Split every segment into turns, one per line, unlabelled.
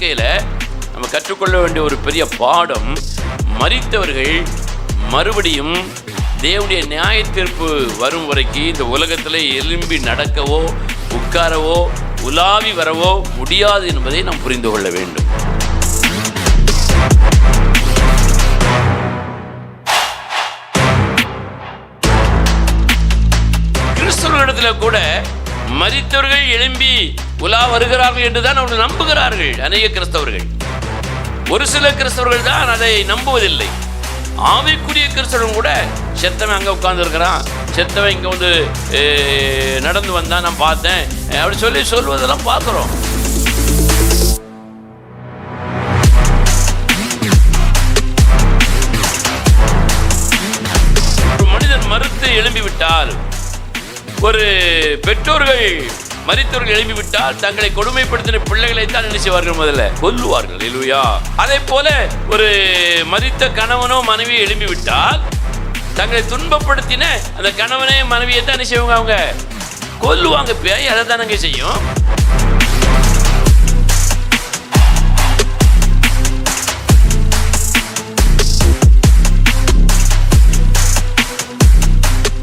வாழ்க்கையில் நம்ம கற்றுக்கொள்ள வேண்டிய ஒரு பெரிய பாடம், மரித்தவர்கள் மறுபடியும் தேவனுடைய நியாய தீர்ப்பு வரும் வரைக்கும் இந்த உலகத்தில் எழும்பி நடக்கவோ உட்காரவோ உலாவி வரவோ முடியாது என்பதை நாம் புரிந்து கொள்ள வேண்டும். கிறிஸ்தவர்களிடத்தில் கூட மரித்தவர்கள் எழும்பி உலா வருகிறார்கள் என்றுதான் அவர்கள் நம்புகிறார்கள். அநேக கிறிஸ்தவர்கள், ஒரு சில கிறிஸ்தவர்கள் தான் அதை நம்புவதில்லை. ஆவிக்குரிய கிறிஸ்தவர்கள் கூட செத்தவன் அங்கே உட்கார்ந்து இருக்கிறான், செத்தவன் இங்கே வந்து நடந்து வந்தான், நான் பார்த்தேன் அப்படி சொல்வதெல்லாம் பார்க்குறோம். ஒரு மனிதன் மறுத்து எழும்பிவிட்டால், ஒரு பெற்றோர்கள் மரித்தவர்கள் எழுப்பிவிட்டால் தங்களை கொடுமைப்படுத்தின பிள்ளைகளை தான் என்ன செய்வார்கள்? முதல்ல கொல்லுவார்கள். அல்லேலூயா. அதே போல ஒரு மரித்த கணவனோ மனைவியை எழுப்பிவிட்டால் தங்களை துன்பப்படுத்தின அந்த கணவனே மனைவியை தான் என்ன செய்வாங்க? அவங்க கொல்லுவாங்க. பேய் அதை தானங்க செய்யும்.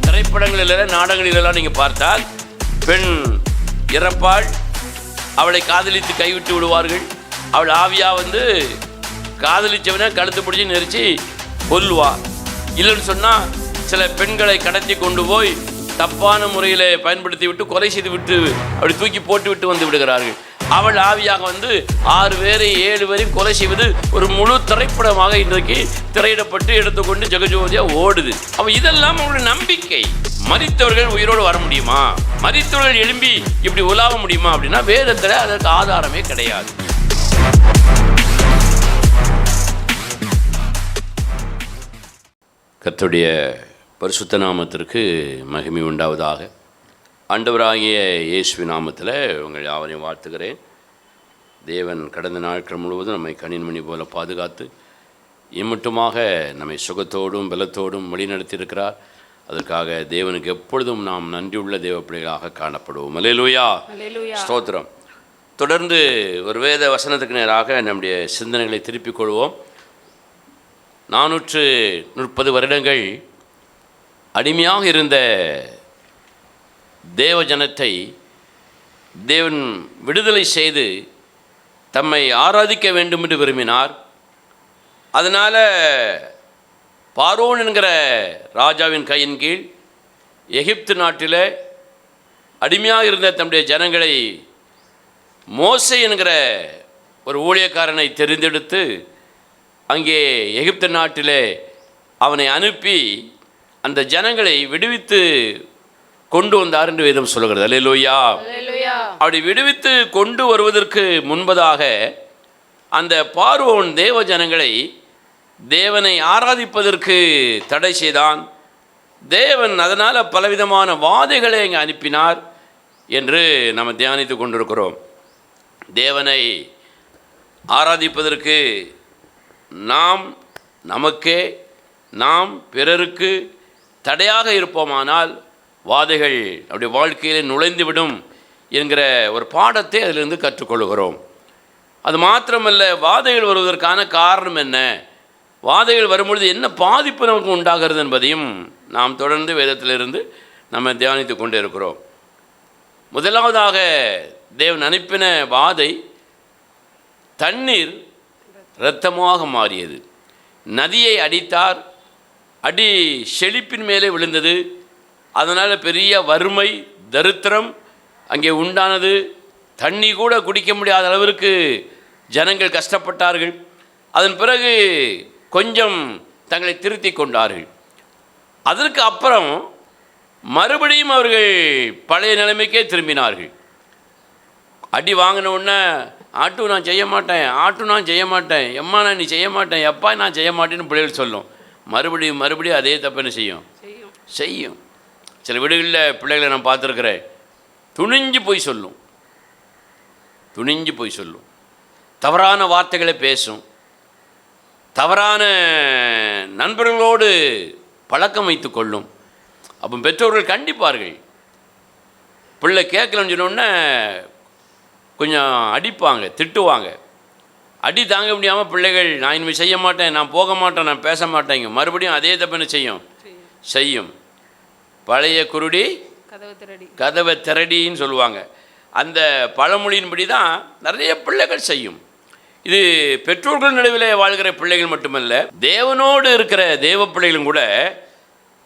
திரைப்படங்களில் நாடகங்களிலெல்லாம் நீங்க பார்த்தால், பெண் இறப்பாள், அவளை காதலித்து கைவிட்டு விடுவார்கள். அவள் ஆவியா வந்து காதலிச்சவனை கழுத்து பிடிச்சி நெரிச்சு கொல்லுவா. இல்லைன்னு சொன்னால் சில பெண்களை கடத்தி கொண்டு போய் தப்பான முறையில் பயன்படுத்தி விட்டு கொலை செய்து விட்டு அப்படி தூக்கி போட்டு விட்டு வந்து விடுகிறார்கள். அவள் ஆவியாக வந்து 6 பேரை 7 பேரையும் கொலை செய்வது ஒரு முழு திரைப்படமாக இன்றைக்கு திரையிடப்பட்டு எடுத்துக்கொண்டு ஜெகஜோதியாக ஓடுது. அப்போ இதெல்லாம் அவங்களுடைய நம்பிக்கை. மரித்தவர்கள் உயிரோடு வர முடியுமா? மரித்தவர்கள் எழும்பி இப்படி உலாவ முடியுமா அப்படின்னா வேதத்தில் அதற்கு ஆதாரமே கிடையாது. கர்த்தருடைய பரிசுத்த நாமத்திற்கு மகிமை உண்டாவதாக. ஆண்டவராகிய இயேசுவின் நாமத்தில் உங்கள் யாவரையும் வாழ்த்துகிறேன். தேவன் கடந்த நாட்கள் முழுவதும் நம்மை கனின்மணி போல பாதுகாத்து இம்மட்டுமாக நம்மை சுகத்தோடும் பலத்தோடும் வழிநடத்தியிருக்கிறார். அதற்காக தேவனுக்கு எப்பொழுதும் நாம் நன்றியுள்ள தேவ பிள்ளைகளாக காணப்படுவோம். அல்லேலூயா, ஸ்தோத்திரம். தொடர்ந்து ஒரு வேத வசனத்துக்கு நேராக நம்முடைய சிந்தனைகளை திருப்பிக் கொள்வோம். 430 வருடங்கள் அடிமையாக இருந்த தேவ ஜனத்தை தேவன் விடுதலை செய்து தம்மை ஆராதிக்க வேண்டும் என்று விரும்பினார். அதனால் பார்வோன் என்கிற ராஜாவின் கையின் கீழ் எகிப்து நாட்டில் அடிமையாக இருந்த தம்முடைய ஜனங்களை மோசே என்கிற ஒரு ஊழியக்காரனை தெரிந்தெடுத்து அங்கே எகிப்து நாட்டிலே அவனை அனுப்பி அந்த ஜனங்களை விடுவித்து கொண்டு வந்தார் என்று வேதம் சொல்கிறது. அல்லேலூயா. அப்படி விடுவித்து கொண்டு வருவதற்கு முன்பதாக அந்த பார்வோன் தேவ ஜனங்களை தேவனை ஆராதிப்பதற்கு தடை செய்தான். தேவன் அதனால் பலவிதமான வாதைகளை இங்கே அனுப்பினார் என்று நம்ம தியானித்து கொண்டிருக்கிறோம். தேவனை ஆராதிப்பதற்கு நாம் பிறருக்கு தடையாக இருப்போமானால் வாதைகள் அப்படி வாழ்க்கையில் நுழைந்துவிடும் என்கிற ஒரு பாடத்தை அதிலிருந்து கற்றுக்கொள்கிறோம். அது மாத்திரமல்ல, வாதைகள் வருவதற்கான காரணம் என்ன, வாதைகள் வரும்பொழுது என்ன பாதிப்பு நமக்கு உண்டாகிறது என்பதையும் நாம் தொடர்ந்து வேதத்திலிருந்து நம்ம தியானித்து கொண்டே இருக்கிறோம். முதலாவதாக தேவன் அனுப்பின வாதை தண்ணீர் இரத்தமாக மாறியது. நதியை அடித்தார், அடி செழிப்பின் மேலே விழுந்தது. அதனால் பெரிய வறுமை தரித்திரம் அங்கே உண்டானது. தண்ணி கூட குடிக்க முடியாத அளவிற்கு ஜனங்கள் கஷ்டப்பட்டார்கள். அதன் பிறகு கொஞ்சம் தங்களை திருத்தி கொண்டார்கள். அதற்கு அப்புறம் மறுபடியும் அவர்கள் பழைய நிலைமைக்கே திரும்பினார்கள். அடி வாங்கின உடனே ஆட்டு நான் செய்ய மாட்டேன், எம்மா நான் நீ செய்ய மாட்டேன், எப்பா நான் செய்ய மாட்டேன்னு பிள்ளைகள் சொல்லும். மறுபடியும் அதே தப்பு என்ன செய்யும். சில வீடுகளில் பிள்ளைகளை நான் பார்த்துருக்குறேன், துணிஞ்சு போய் சொல்லும், தவறான வார்த்தைகளை பேசும், தவறான நண்பர்களோடு பழக்கம் வைத்து கொள்ளும். அப்போ பெற்றோர்கள் கண்டிப்பார்கள். பிள்ளை கேட்கலன்னு சொன்னோடனே கொஞ்சம் அடிப்பாங்க, திட்டுவாங்க. அடி தாங்க முடியாமல் பிள்ளைகள் நான் இனிமேல் செய்ய மாட்டேன், நான் போக மாட்டேன், நான் பேச மாட்டேங்க, மறுபடியும் அதே தப்பு என்ன செய்யும். பழைய குருடி கதவை திரடின்னு சொல்லுவாங்க. அந்த பழமொழியின்படி தான் நிறைய பிள்ளைகள் செய்யும். இது பெற்றோர்கள் நடுவில் வாழ்கிற பிள்ளைகள் மட்டுமல்ல, தேவனோடு இருக்கிற தேவ பிள்ளைகளும் கூட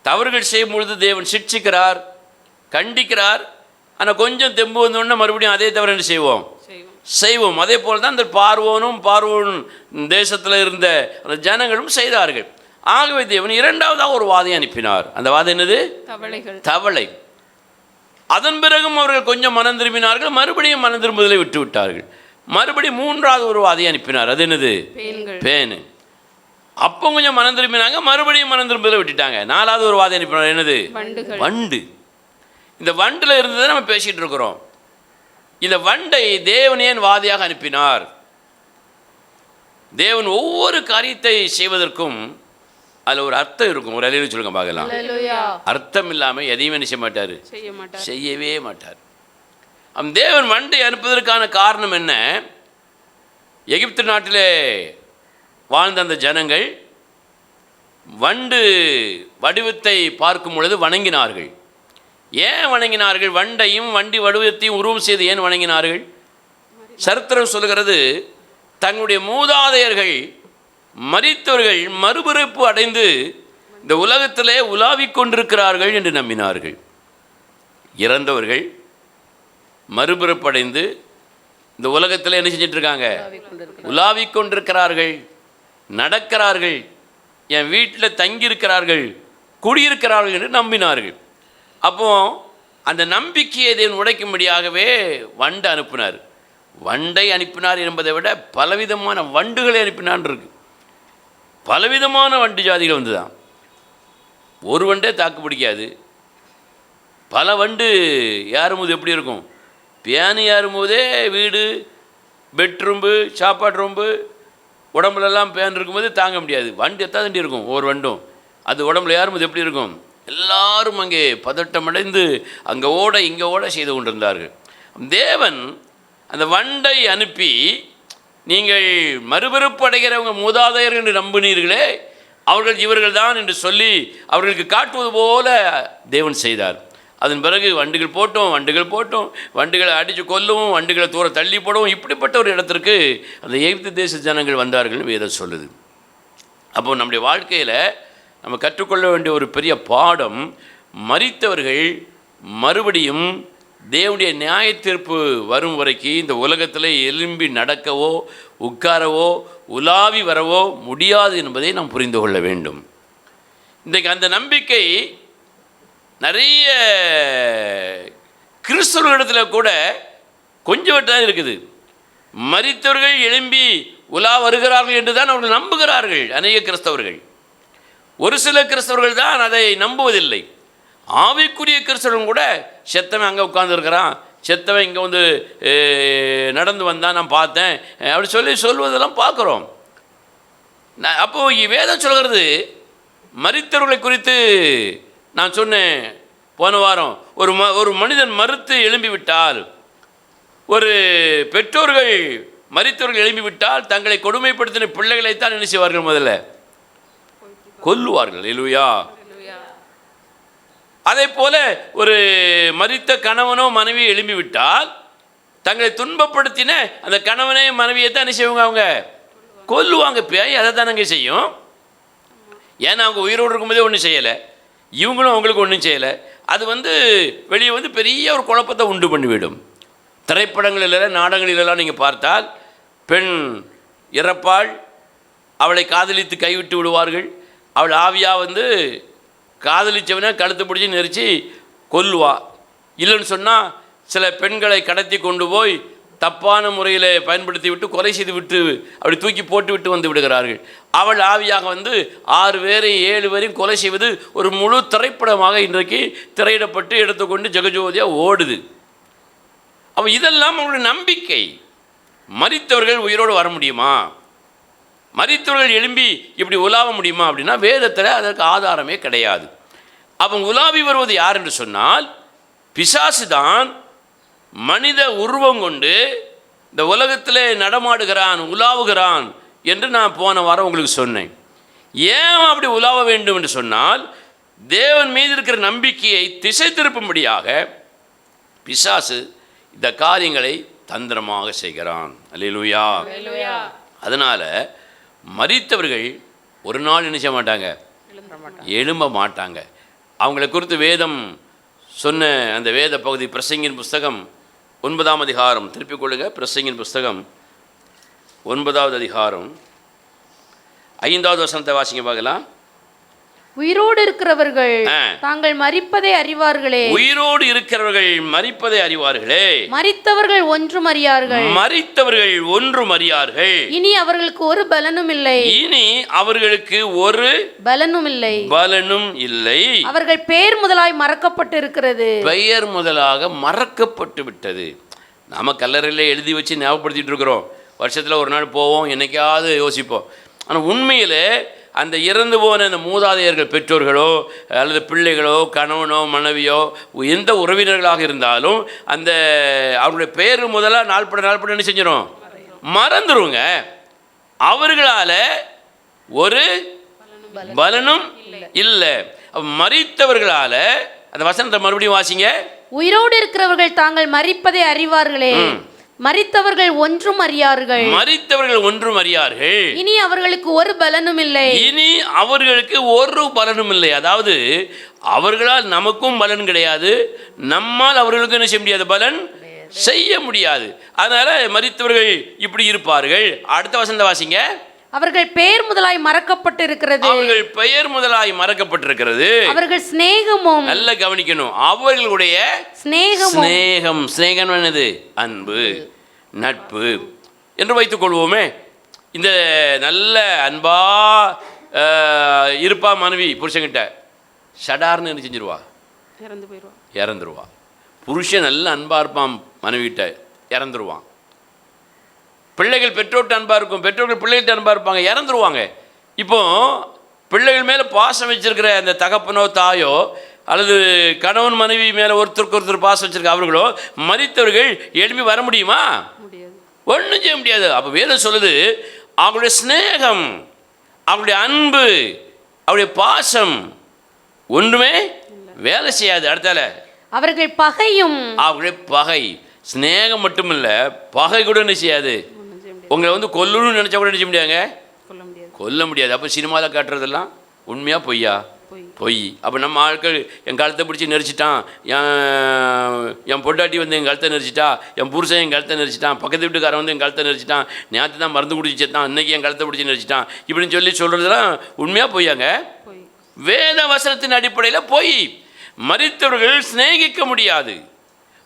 தவறுகள் செய்யும் பொழுது தேவன் சிட்சிக்கிறார், கண்டிக்கிறார். ஆனால் கொஞ்சம் தெம்பு வந்தோடனே மறுபடியும் அதே தவறு என்ன செய்வோம். அதே போல் தான் இந்த பார்வோன் தேசத்தில் இருந்த அந்த ஜனங்களும் செய்தார்கள். ஆகவே தேவன் இரண்டாவதாக ஒரு வாதை அனுப்பினார். அந்த வாதை என்னது? தவளை. அதன் பிறகும் அவர்கள் கொஞ்சம் மனம் திரும்பினார்கள், மறுபடியும் மனம் திரும்புதலை விட்டு விட்டார்கள். மறுபடியும் மூன்றாவது ஒரு வாதை அனுப்பினார். அது என்னது? பேனு. அப்போ கொஞ்சம் மனம் திரும்பினாங்க, மறுபடியும் மனம் திரும்புதலை விட்டுட்டாங்க. நாலாவது ஒரு வாதை அனுப்பினார். என்னது? வண்டு. இந்த வண்டில் இருந்ததை நம்ம பேசிகிட்டு இருக்கிறோம். இந்த வண்டை தேவன் ஏன் வாதியாக அனுப்பினார்? தேவன் ஒவ்வொரு காரியத்தை செய்வதற்கும் அதில் ஒரு அர்த்தம் இருக்கும். ஒரு அலையில சொல்லுங்க பார்க்கலாம். அர்த்தம் இல்லாமல் எதையும் என்ன செய்யவே மாட்டார். தேவன் வண்டை அனுப்புவதற்கான காரணம் என்ன? எகிப்து நாட்டிலே வாழ்ந்த அந்த ஜனங்கள் வண்டு வடிவத்தை பார்க்கும் பொழுது வணங்கினார்கள். ஏன் வணங்கினார்கள்? வண்டையும் வண்டி வடிவத்தையும் உருவம் செய்து ஏன் வணங்கினார்கள்? சரித்திரம் சொல்கிறது, தங்களுடைய மூதாதையர்கள் மரித்தவர்கள் மறுபிறப்பு அடைந்து இந்த உலகத்திலே உலாவிக் கொண்டிருக்கிறார்கள் என்று நம்பினார்கள். இறந்தவர்கள் மறுபிறப்பு அடைந்து இந்த உலகத்தில் என்ன செஞ்சிட்டு இருக்காங்க? உலாவிக் கொண்டிருக்கிறார்கள், நடக்கிறார்கள், என் வீட்டில் தங்கியிருக்கிறார்கள், குடியிருக்கிறார்கள் என்று நம்பினார்கள். அப்போ அந்த நம்பிக்கையை தேவன் உடைக்கும்படியாகவே வண்டை அனுப்பினார். வண்டை அனுப்பினார் என்பதை விட பலவிதமான வண்டுகளை அனுப்பினான் இருக்கு. பலவிதமான வண்டு ஜாதிகள் வந்து தான். ஒரு வண்டே தாக்கு பிடிக்காது. பல வண்டு ஏறும்போது எப்படி இருக்கும்? பேனு ஏறும்போதே வீடு, பெட்ரூம்பு, சாப்பாடு ரூம்பு, உடம்புலெல்லாம் பேன் இருக்கும்போது தாங்க முடியாது. வண்டு எத்தா தண்டி இருக்கும் ஒவ்வொரு வண்டும். அது உடம்புல ஏறும்போது எப்படி இருக்கும்? எல்லாரும் அங்கே பதட்டமடைந்து அங்கே ஓட இங்கே ஓட செய்து கொண்டிருந்தார்கள். தேவன் அந்த வண்டை அனுப்பி, நீங்கள் மறுபிறப்பு அடைகிறவங்க மூதாதையர்கள் என்று நம்பினீர்களே, அவர்கள் இவர்கள் தான் என்று சொல்லி அவர்களுக்கு காட்டுவது போல தேவன் செய்தார். அதன் பிறகு வண்டுகள் போட்டோம், வண்டுகளை அடித்து கொல்லவும், வண்டுகளை தூர தள்ளி போடவும், இப்படிப்பட்ட ஒரு இடத்திற்கு அந்த எகிப்து தேச ஜனங்கள் வந்தார்கள் வேதம் சொல்லுது. அப்போ நம்முடைய வாழ்க்கையில் நம்ம கற்றுக்கொள்ள வேண்டிய ஒரு பெரிய பாடம், மரித்தவர்கள் மறுபடியும் தேவனுடைய நியாய தீர்ப்பு வரும் வரைக்கும் இந்த உலகத்தில் எழும்பி நடக்கவோ உட்காரவோ உலாவி வரவோ முடியாது என்பதை நாம் புரிந்து கொள்ள வேண்டும். இன்றைக்கு அந்த நம்பிக்கை நிறைய கிறிஸ்தவர்களிடத்தில் கூட கொஞ்சம் தான் இருக்குது. மரித்தவர்கள் எழும்பி உலா வருகிறார்கள் என்று தான் அவர்கள் நம்புகிறார்கள் அநேக கிறிஸ்தவர்கள். ஒரு சில கிறிஸ்தவர்கள் தான் அதை நம்புவதில்லை. ஆவிக்குரிய கிறிஸ்தவர்கள் கூட செத்தவன் அங்கே உட்கார்ந்துருக்கிறான், செத்தவன் இங்கே வந்து நடந்து வந்தான், நான் பார்த்தேன் அப்படி சொல்வதெல்லாம் பார்க்குறோம். அப்போது வேதம் சொல்கிறது, மரித்தவர்களை குறித்து நான் சொன்னேன் போன வாரம், ஒரு மனிதன் மறுத்து எழும்பிவிட்டால், ஒரு பெற்றோர்கள் மரித்தவர்கள் எழும்பிவிட்டால் தங்களை கொடுமைப்படுத்தின பிள்ளைகளைத்தான் என்ன செய்வார்கள்? முதல்ல கொல்லுவார்கள். அல்லேலூயா. அதே போல ஒரு மரித்த கணவனோ மனைவியை எழும்பிவிட்டால் தங்களை துன்பப்படுத்தின அந்த கணவனே மனைவியை தான் என்ன செய்வாங்க? அவங்க கொல்லுவாங்க. பேய் அதை தானங்க செய்யும். ஏன்னா அவங்க உயிரோடு இருக்கும்போதே ஒன்றும் செய்யலை, இவங்களும் அவங்களுக்கு ஒன்றும் செய்யலை. அது வெளியே பெரிய ஒரு குழப்பத்தை உண்டு பண்ணிவிடும். திரைப்படங்களில் நாடகங்களிலெல்லாம் நீங்கள் பார்த்தால், பெண் இறப்பாள், அவளை காதலித்து கைவிட்டு விடுவார்கள். அவள் ஆவியாக காதலிச்சவனை கழுத்து பிடிச்சி நெரிச்சு கொல்லுவா. இல்லைன்னு சொன்னால் சில பெண்களை கடத்தி கொண்டு போய் தப்பான முறையில் பயன்படுத்தி விட்டு கொலை செய்து விட்டு அப்படி தூக்கி போட்டு விட்டு வந்து விடுகிறார்கள். அவள் ஆவியாக 6 பேரை 7 பேரையும் கொலை செய்வது ஒரு முழு திரைப்படமாக இன்றைக்கு திரையிடப்பட்டு எடுத்துக்கொண்டு ஜெகஜோதியாக ஓடுது. அப்போ இதெல்லாம் அவங்களுடைய நம்பிக்கை. மரித்தவர்கள் உயிரோடு வர முடியுமா? மரித்தவர்கள் எழும்பி இப்படி உலாவ முடியுமா அப்படின்னா வேதத்தில் அதற்கு ஆதாரமே கிடையாது. அவங்க உலாவி வருவது யார் என்று சொன்னால், பிசாசு தான் மனித உருவம் கொண்டு இந்த உலகத்திலே நடமாடுகிறான், உலாவுகிறான் என்று நான் போன வாரம் உங்களுக்கு சொன்னேன். ஏன் அப்படி உலாவ வேண்டும் என்று சொன்னால், தேவன் மீது இருக்கிற நம்பிக்கையை திசை திருப்பும்படியாக பிசாசு இந்த காரியங்களை தந்திரமாக செய்கிறான். அல்லேலூயா. அதனால் மரித்தவர்கள் ஒரு நாள் நினைச்ச மாட்டாங்க, எழும்ப மாட்டாங்க. அவங்களை குறித்து வேதம் சொன்ன அந்த வேத பகுதி பிரசங்கின் புஸ்தகம் 9ஆம் அதிகாரம், திருப்பிக் கொள்ளுங்க. பிரசங்கின் புஸ்தகம் 9ஆவது அதிகாரம் 5வது வசனத்தை வாசிங்க பார்க்கலாம்.
உயிரோடு இருக்கிறவர்கள் தாங்கள் மரிப்பதை அறிவார்களே.
உயிரோடு இருக்கிறவர்கள் மரிப்பதை அறிவார்களே.
மரித்தவர்கள் ஒன்றும் அறியார்கள்.
மரித்தவர்கள் ஒன்றும் அறியார்கள்.
இனி அவர்களுக்கு ஒரு பலனும் இல்லை.
இனி அவர்களுக்கு ஒரு
பலனும் இல்லை.
பலனும் இல்லை.
அவர்கள் பெயர் முதலாய் மறக்கப்பட்டு இருக்கிறது. பெயர்
முதலாக மறக்கப்பட்டு விட்டது. நாம கல்லறையில எழுதி வச்சு ஞாபகப்படுத்திட்டு இருக்கிறோம். வருஷத்துல ஒரு நாள் போவோம், என்னைக்காவது யோசிப்போம். ஆனால் உண்மையிலே அந்த இறந்து போன அந்த மூதாதையர்கள் பெற்றோர்களோ அல்லது பிள்ளைகளோ கணவனோ மனைவியோ எந்த உறவினர்களாக இருந்தாலும் அந்த அவருடைய பெயர் முதலாக நாள்பட என்ன செஞ்சிடும், மறந்துருங்க. அவர்களால் ஒரு பலனும் இல்லை. மரித்தவர்களால், அந்த வசனத்தை மறுபடியும் வாசிங்க.
உயிரோடு இருக்கிறவர்கள் தாங்கள் மரிப்பதை அறிவார்களே. மரித்தவர்கள் ஒன்றும் அறியார்கள்.
மரித்தவர்கள் ஒன்றும் அறியார்கள்.
இனி அவர்களுக்கு ஒரு பலனும் இல்லை.
இனி அவர்களுக்கு ஒரு பலனும் இல்லை. அதாவது அவர்களால் நமக்கும் பலன் கிடையாது, நம்மால் அவர்களுக்கு என்ன செய்ய முடியாது, பலன் செய்ய முடியாது. அதனால மரித்தவர்கள் இப்படி இருப்பார்கள். அடுத்த வசனத்தை வாசிங்க.
அவர்கள் பெயர் முதலாய் மறக்கப்பட்டு இருக்கிறது.
அவர்கள் பெயர் முதலாய் மறக்கப்பட்டிருக்கிறது.
அவர்கள் சிநேகமும்,
நல்ல கவனிக்கணும், அவர்களுடைய சிநேகம். சிநேகம் என்னது? அன்பு, நட்பு என்று வைத்துக் கொள்வோமே. இந்த நல்ல அன்பா இருப்பா மனைவி புருஷன்கிட்ட, ஷடார்னு என்ன செஞ்சிருவா, இறந்துருவா. புருஷன் நல்ல அன்பா இருப்பான் மனைவிட்ட, இறந்துருவான். பிள்ளைகள் பெற்றோர்கிட்ட அன்பாக இருக்கும், பெற்றோர்கள் பிள்ளைகிட்ட அன்பாக இருப்பாங்க, இறந்துருவாங்க. இப்போ பிள்ளைகள் மேலே பாசம் வச்சிருக்கிற அந்த தகப்பனோ தாயோ அல்லது கணவன் மனைவி மேலே ஒருத்தருக்கு ஒருத்தர் பாசம் வச்சிருக்க அவர்களோ மரித்தவர்கள் எழுப்பி வர முடியுமா? ஒன்றும் செய்ய முடியாது. அப்போ வேதம் சொல்லுது, அவங்களுடைய சிநேகம், அவங்களுடைய அன்பு, அவருடைய பாசம் ஒன்றுமே வேலை செய்யாது. அடுத்தால
அவர்கள் பகையும்,
அவங்களுடைய பகை, சிநேகம் மட்டும் இல்லை, பகை கூட என்ன செய்யாது. உங்களை கொல்லணும்னு நினச்சா கூட நினைச்ச முடியாங்க, கொல்ல முடியாது. அப்போ சினிமாவில் காட்டுறதெல்லாம் உண்மையா பொய்யா? பொய். அப்போ நம்ம ஆட்கள் என் கழுத்தை பிடிச்சி நெரிச்சிட்டான், என் பொண்டாட்டி என் கழுத்தை நெரிச்சிட்டா, என் புருஷன் என் கழுத்தை நெரிச்சிட்டான், பக்கத்து வீட்டுக்காரன் என் கழுத்தை நெரிச்சிட்டான், நேற்று தான் மருந்து குடிச்சிட்டான், இன்னைக்கு என் கழுத்தை பிடிச்சி நெரிச்சிட்டான், இப்படின்னு சொல்லி சொல்கிறதுலாம் உண்மையா பொய்யாங்க? வேத வசனத்தின் அடிப்படையில் பொய். மரித்தவர்கள் சிநேகிக்க முடியாது,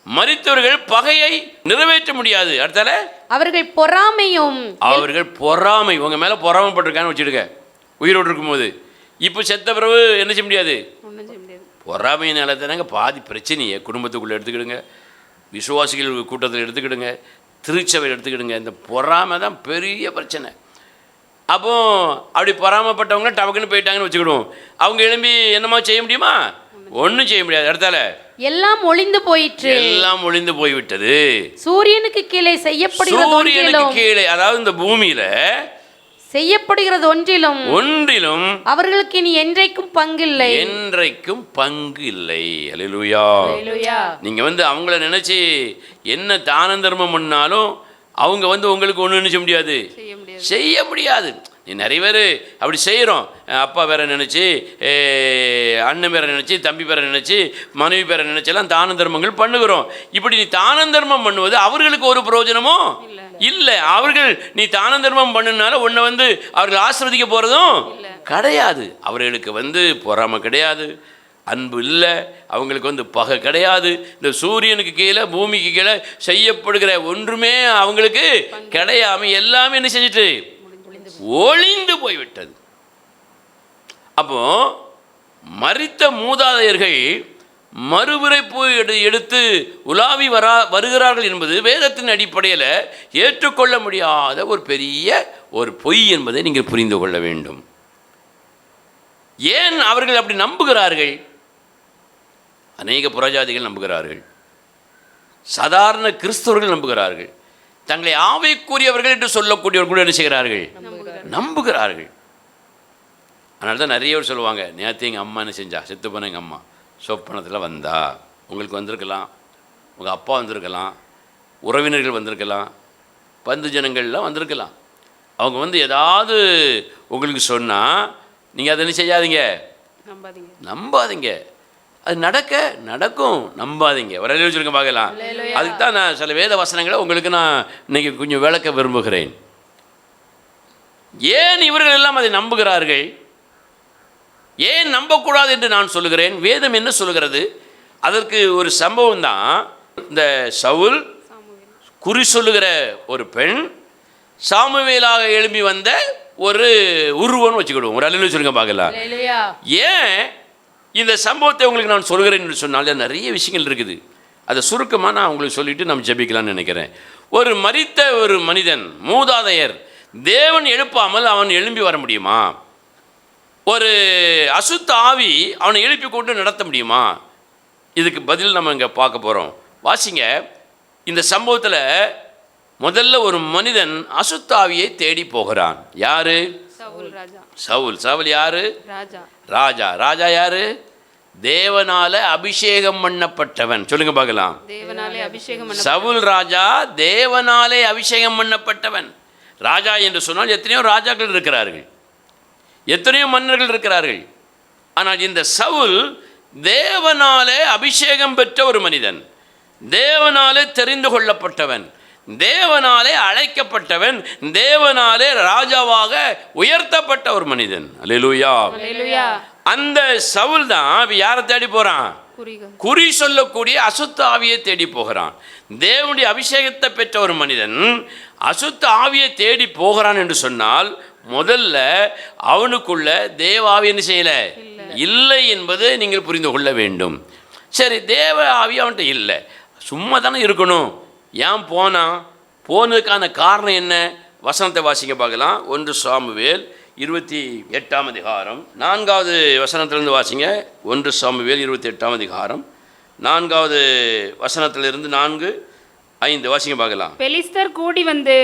மரித்தவர்கள் பகையை நிறைவேற்ற முடியாது. அடுத்தால
அவர்கள் பொறாமையும்,
அவர்கள் பொறாமை, உங்க மேல பொறாமைப்பட்டிருக்கான்னு வச்சுடுங்க உயிரோடு இருக்கும்போது. இப்போ செத்த பிறகு என்ன செய்ய முடியாது, பொறாமையினால தானங்க பாதி பிரச்சனையை குடும்பத்துக்குள்ளே எடுத்துக்கிடுங்க, விசுவாசிகள் கூட்டத்தில் எடுத்துக்கிடுங்க, திருச்சபையில் எடுத்துக்கிடுங்க. இந்த பொறாமை தான் பெரிய பிரச்சனை. அப்போ அப்படி பொறாமைப்பட்டவங்க டபக்குன்னு போயிட்டாங்கன்னு வச்சுக்கிடுவோம். அவங்க எழும்பி என்னமா செய்ய முடியுமா? ஒன்றும் செய்ய முடியாது. அடுத்தால
எல்லாம் ஒளிந்து போயிற்று,
எல்லாம் ஒளிந்து போய்விட்டது.
சூரியனுக்கு கீழே செய்யப்படுகிறது,
சூரியனுக்கு கீழே, அதாவது இந்த பூமியில
செய்யப்படுகிறது ஒன்றிலும் அவர்களுக்கு இனி என்றைக்கும் பங்கில்லை,
என்றைக்கும் பங்கு இல்லை. அல்லேலூயா. நீங்க அவங்கள நினைச்சு என்ன தான தர்மம் பண்ணாலும் அவங்க உங்களுக்கு ஒன்று நினைச்ச முடியாது, செய்ய முடியாது. நிறைய பேர் அப்படி செய்கிறோம். அப்பா பேரை நினச்சி, அண்ணன் பேரை நினச்சி, தம்பி பேரை நினச்சி, மனைவி பேரை நினச்செல்லாம் தான தர்மங்கள் பண்ணுகிறோம். இப்படி நீ தான தர்மம் பண்ணுவது அவர்களுக்கு ஒரு பிரயோஜனமோ இல்லை. அவர்கள் நீ தான தர்மம் பண்ணுனால உன்னை அவர்கள் ஆசீர்வதிக்க போகிறதும் கிடையாது. அவர்களுக்கு பொறாமை கிடையாது, அன்பு இல்லை, அவங்களுக்கு பகை கிடையாது. இந்த சூரியனுக்கு கீழே பூமிக்கு கீழே செய்யப்படுகிற ஒன்றுமே அவங்களுக்கு கிடையாம எல்லாமே என்ன செஞ்சுட்டு ஒளிந்து போய்விட்டது. அப்போ மரித்த மூதாதையர்கள் மறுபிறப்பு எடுத்து உலாவி வருகிறார்கள் என்பது வேதத்தின் அடிப்படையில் ஏற்றுக்கொள்ள முடியாத ஒரு பெரிய ஒரு பொய் என்பதை நீங்கள் புரிந்து கொள்ள வேண்டும். ஏன் அவர்கள் அப்படி நம்புகிறார்கள்? அநேக புறஜாதிகள் நம்புகிறார்கள், சாதாரண கிறிஸ்தவர்கள் நம்புகிறார்கள். தங்களை ஆவிக்குரியவர்கள் என்று சொல்லக்கூடியவர் கூட என்ன செய்கிறார்கள்? நம்புகிறார்கள். அதனால தான் நிறைய பேர் சொல்லுவாங்க, நேற்று எங்கள் அம்மா என்ன செஞ்சா, செத்து போன எங்கள் அம்மா சொப்பனத்தில் வந்தா. உங்களுக்கு வந்திருக்கலாம், உங்கள் அப்பா வந்திருக்கலாம், உறவினர்கள் வந்திருக்கலாம், பந்து ஜனங்கள்லாம் வந்திருக்கலாம். அவங்க வந்து ஏதாவது உங்களுக்கு சொன்னால் நீங்கள் அதை என்ன செய்யாதீங்க, நம்பாதீங்க. அது நடக்கும், நம்பாதீங்க. ஒரு அளவு சொல்லுங்க பார்க்கலாம். அதுக்கு தான் நான் சில வேத வசனங்களை உங்களுக்கு நான் இன்னைக்கு கொஞ்சம் விளக்க விரும்புகிறேன். ஏன் இவர்கள் எல்லாம் அதை நம்புகிறார்கள், ஏன் நம்பக்கூடாது என்று நான் சொல்லுகிறேன். வேதம் என்ன சொல்லுகிறது? அதற்கு ஒரு சம்பவம் தான். இந்த சவுல் குறி சொல்லுகிற ஒரு பெண் சாமுவேலாக எழும்பி வந்த ஒரு உருவம்னு வச்சுக்கிடுவோம். ஒரு அல்லேலூயா சொல்லுங்க பார்க்கலாம். ஏன் இந்த சம்பவத்தை உங்களுக்கு நான் சொல்கிறேன் என்று சொன்னால் நிறைய விஷயங்கள் இருக்குது. அதை சுருக்கமாக நான் உங்களுக்கு சொல்லிவிட்டு நம்ம ஜெபிக்கலாம்னு நினைக்கிறேன். ஒரு மரித்த ஒரு மனிதன், மூதாதையர், தேவன் எழுப்பாமல் அவன் எழும்பி வர முடியுமா? ஒரு அசுத்த ஆவி அவனை எழுப்பி கொண்டு நடத்த முடியுமா? இதுக்கு பதில் நம்ம இங்கே பார்க்க போகிறோம். வாசிங்க. இந்த சம்பவத்தில் முதல்ல ஒரு மனிதன் அசுத்த ஆவியை தேடி போகிறான். யாரு? சவுல் யாரு? ராஜா யாரு? தேவனால அபிஷேகம் பண்ணப்பட்டவன். சொல்லுங்க பார்க்கலாம். சவுல் ராஜா தேவனாலே அபிஷேகம் பண்ணப்பட்டவன். ராஜா என்று சொன்னால் எத்தனையோ ராஜாக்கள் இருக்கிறார்கள், எத்தனையோ மன்னர்கள் இருக்கிறார்கள். ஆனால் இந்த சவுல் தேவனாலே அபிஷேகம் பெற்ற ஒரு மனிதன், தேவனாலே தெரிந்து கொள்ளப்பட்டவன், தேவனாலே அழைக்கப்பட்டவன், தேவனாலே ராஜாவாக உயர்த்தப்பட்ட ஒரு மனிதன். அல்லேலூயா. அந்த சவுல் தான் யாரை தேடி போறான்? குறி சொல்லக்கூடிய அசுத்த ஆவியை தேடி போகிறான். தேவனுடைய அபிஷேகத்தை பெற்ற ஒரு மனிதன் அசுத்த ஆவியை தேடி போகிறான் என்று சொன்னால் முதல்ல அவனுக்குள்ள தேவ ஆவி என்ன செய்யல, இல்லை என்பது நீங்கள் புரிந்து கொள்ள வேண்டும். சரி, தேவ ஆவி அவன்கிட்ட இல்லை, சும்மா தானே இருக்கணும். ஏன் போனதுக்கான காரணம் என்ன? வசனத்தை வாசிக்க பார்க்கலாம். 1 சாமுவேல் 28ஆம் அதிகாரம் 4வது வசனத்திலிருந்து வாசிங்க. 1 சாமுவேல் 28ஆம் அதிகாரம் 4வது வசனத்திலிருந்து 4-5 வாசிங்க பார்க்கலாம்.
பெலிஸ்தர் கூடி வந்து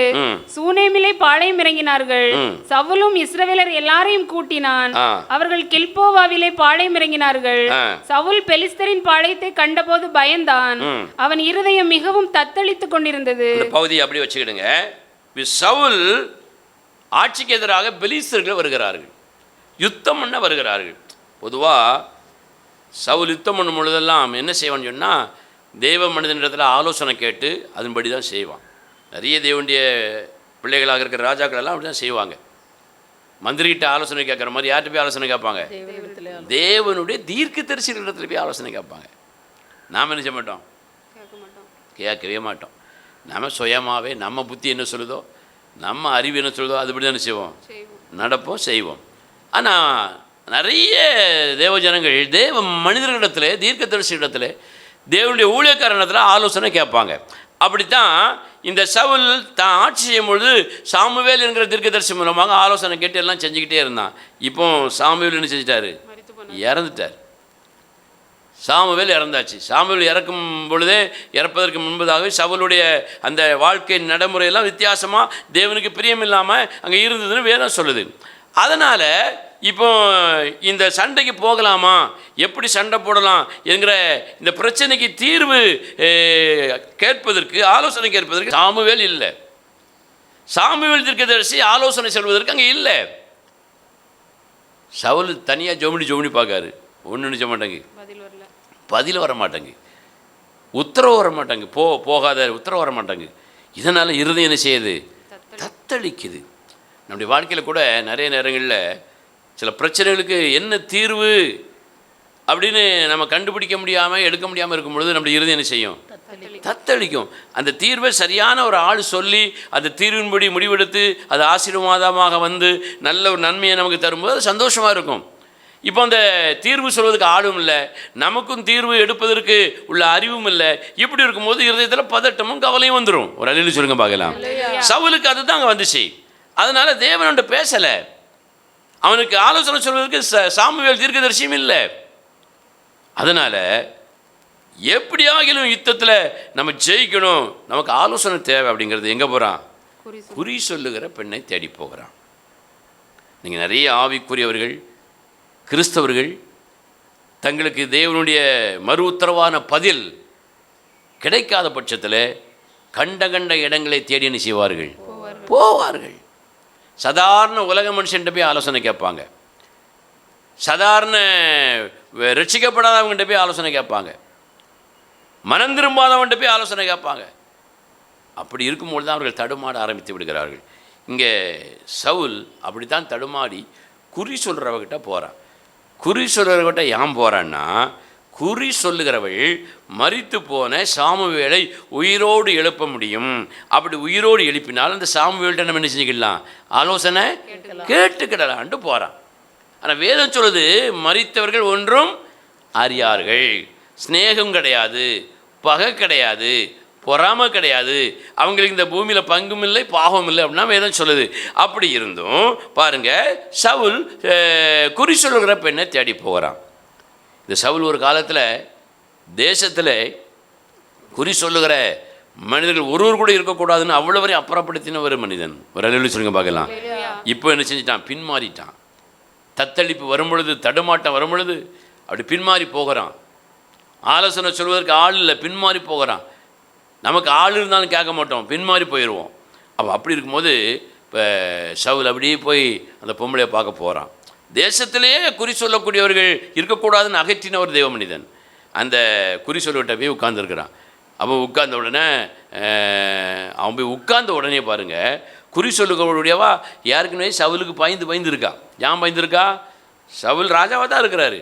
சூனேமிலே பாளையம் இறங்கினார்கள். சவுலும் இஸ்ரவேலர் எல்லாரையும் கூட்டினான். அவர்கள் கில்போவாவிலே பாளையம் இறங்கினார்கள். சவுல் பெலிஸ்தரின் பாளையத்தை கண்டபோது பயந்தான். அவன் இருதயம் மிகவும் தத்தளித்துக் கொண்டிருந்தது.
பகுதி அப்படி வச்சுக்கிடுங்க. சவுல் ஆட்சிக்கு எதிராக பெலிஸ்தர்கள் வருகிறார்கள், யுத்தம் பண்ண வருகிறார்கள். பொதுவாக சவுல் யுத்தம் பண்ணும் பொழுதெல்லாம் என்ன செய்வான்னு சொன்னால் தேவ மனிதனிடத்தில் ஆலோசனை கேட்டு அதன்படி தான் செய்வான். நிறைய தேவனுடைய பிள்ளைகளாக இருக்கிற ராஜாக்கள் எல்லாம் அப்படி தான் செய்வாங்க. மந்திரிகிட்ட ஆலோசனை கேட்குற மாதிரி யார்கிட்ட போய் ஆலோசனை கேட்பாங்க? தேவனுடைய தீர்க்கதரிசிகளிடத்தில் போய் ஆலோசனை கேட்பாங்க. நாம் என்ன செய்ய மாட்டோம்? கேட்கவே மாட்டோம். நம்ம சுயமாகவே நம்ம புத்தி என்ன சொல்லுதோ, நம்ம அறிவு என்ன சொல்லுதோ அதுபடி தானே செய்வோம், நடப்போம், செய்வோம். ஆனால் நிறைய தேவ ஜனங்கள் தேவ மனிதர்களிடத்தில், தீர்க்கதரிசிகளிடத்தில், தேவனுடைய ஊழியக்காரனிடத்தில் ஆலோசனை கேட்பாங்க. அப்படித்தான் இந்த சவுல் தான் ஆட்சி செய்யும் பொழுது சாமுவேல் என்கிற தீர்க்கதரிசி மூலமாக ஆலோசனை கேட்டு எல்லாம் செஞ்சுக்கிட்டே இருந்தான். இப்போ சாமுவேல் என்ன செஞ்சிட்டாரு? இறந்துட்டார். சாமுவேல் இறந்தாச்சு. சாமுவேல் இறக்கும் பொழுதே, இறப்பதற்கு முன்பதாக சவுலுடைய அந்த வாழ்க்கை நடைமுறையெல்லாம் வித்தியாசமாக தேவனுக்கு பிரியம் இல்லாமல் அங்கே இருந்ததுன்னு வேதம் சொல்லுது. அதனால் இப்போ இந்த சண்டைக்கு போகலாமா, எப்படி சண்டை போடலாம் என்கிற இந்த பிரச்சனைக்கு தீர்வு கேட்பதற்கு, ஆலோசனை கேட்பதற்கு சாமுவேல் இல்லை. சாமுவேல் தீர்க்கதரிசி ஆலோசனை சொல்வதற்கு அங்கே இல்லை. சவுல் தனியாக ஜோமணி பார்க்காரு, ஒன்று நினைச்ச மாட்டாங்க, பதில் வர மாட்டாங்க, உத்தரவு வர மாட்டாங்க, போகாத உத்தரவு வர மாட்டாங்க. இதனால் இருதயம் என்ன செய்யுது? தத்தளிக்குது. நம்முடைய வாழ்க்கையில் கூட நிறைய நேரங்களில் சில பிரச்சனைகளுக்கு என்ன தீர்வு அப்படின்னு நம்ம கண்டுபிடிக்க முடியாமல், எடுக்க முடியாமல் இருக்கும் பொழுது நம்முடைய இருதயம் என்ன செய்யும்? தத்தளிக்கும். அந்த தீர்வை சரியான ஒரு ஆள் சொல்லி அந்த தீர்வின்படி முடிவெடுத்து அது ஆசீர்வாதமாக வந்து நல்ல ஒரு நன்மையை நமக்கு தரும்போது அது சந்தோஷமாக இருக்கும். இப்போ அந்த தீர்வு சொல்வதற்கு ஆளும் இல்லை, நமக்கும் தீர்வு எடுப்பதற்கு உள்ள அறிவும் இல்லை. இப்படி இருக்கும்போது இருதயத்தில் பதட்டமும் கவலையும் வந்துடும். ஒரு அழிவு சொல்லுங்க பார்க்கலாம். சவுலுக்கு அதுதான் அங்கே வந்துச்சு. அதனால தேவனோட பேசலை, அவனுக்கு ஆலோசனை சொல்வதற்கு சாமுவேல் தீர்க்கதரிசியும் இல்லை. அதனால் எப்படியாகிலும் யுத்தத்தில் நம்ம ஜெயிக்கணும், நமக்கு ஆலோசனை தேவை அப்படிங்கிறது எங்கே போகிறான்? குறி சொல்லுகிற பெண்ணை தேடி போகிறான். நீங்கள் நிறைய ஆவிக்குரியவர்கள் கிறிஸ்தவர்கள் தங்களுக்கு தேவனுடைய மறு உத்தரவான பதில் கிடைக்காத பட்சத்தில் கண்ட கண்ட இடங்களை தேடி என்ன செய்வார்கள்? போவார்கள். சாதாரண உலக மனுஷன்கிட்ட போய் ஆலோசனை கேட்பாங்க, சாதாரண ரட்சிக்கப்படாதவங்ககிட்ட போய் ஆலோசனை கேட்பாங்க, மனம் திரும்பாதவன்கிட்ட போய் ஆலோசனை கேட்பாங்க. அப்படி இருக்கும்போது தான் அவர்கள் தடுமாட ஆரம்பித்து விடுகிறார்கள். இங்கே சவுல் அப்படி தான் தடுமாடி குறி சொல்கிறவகிட்ட போகிறான். குறி சொல்கிறவகிட்ட ஏன் போகிறான்னா, குறி சொல்லுகிறவள் மரித்து போன சாமுவேலை உயிரோடு எழுப்ப முடியும். அப்படி உயிரோடு எழுப்பினால் அந்த சாமுவேல்கிட்ட நம்ம என்ன செஞ்சுக்கலாம்? ஆலோசனை கேட்டுக்கிடலான்ட்டு போகிறான். ஆனால் வேதம் சொல்லுது, மரித்தவர்கள் ஒன்றும் அறியார்கள். ஸ்நேகம் கிடையாது, பகை கிடையாது, பொறாமை கிடையாது, அவங்களுக்கு இந்த பூமியில் பங்கும் இல்லை பாவம் இல்லை அப்படின்னா வேதம் சொல்லுது. அப்படி இருந்தும் பாருங்கள், சவுல் குறி சொல்லுகிற பெண்ணை தேடி போகிறான். இந்த சவுல் ஒரு காலத்தில் தேசத்தில் குறி சொல்லுகிற மனிதர்கள் ஒருவர் கூட இருக்கக்கூடாதுன்னு அவ்வளோ வரையும் அப்புறப்படுத்தின ஒரு மனிதன். ஒரு அலுவலி சொல்லுங்க பார்க்கலாம். இப்போ என்ன செஞ்சிட்டான்? பின்மாறிட்டான். தத்தளிப்பு வரும்பொழுது, தடுமாட்டம் வரும்பொழுது அப்படி பின்மாறி போகிறான். ஆலோசனை சொல்வதற்கு ஆள் இல்லை, பின்மாறி போகிறான். நமக்கு ஆள் இருந்தாலும் கேட்க மாட்டோம், பின்மாறி போயிடுவோம். அப்போ அப்படி இருக்கும்போது இப்போ சவுல் அப்படியே போய் அந்த பொம்பளையை பார்க்க போகிறான். தேசத்திலேயே குறி சொல்லக்கூடியவர்கள் இருக்கக்கூடாதுன்னு அகற்றின ஒரு தெய்வ மனிதன் அந்த குறி சொல்லிவிட்ட போய் உட்கார்ந்துருக்கிறான். அவன் உட்கார்ந்த உடனே அவன் போய் உட்கார்ந்த உடனே பாருங்கள், குறி சொல்லுகிறவருடையவா யாருக்குன்னே சவுலுக்கு பயந்து இருக்கா. ஏன் பயந்துருக்கா? சவுல் ராஜாவாக தான் இருக்கிறாரு,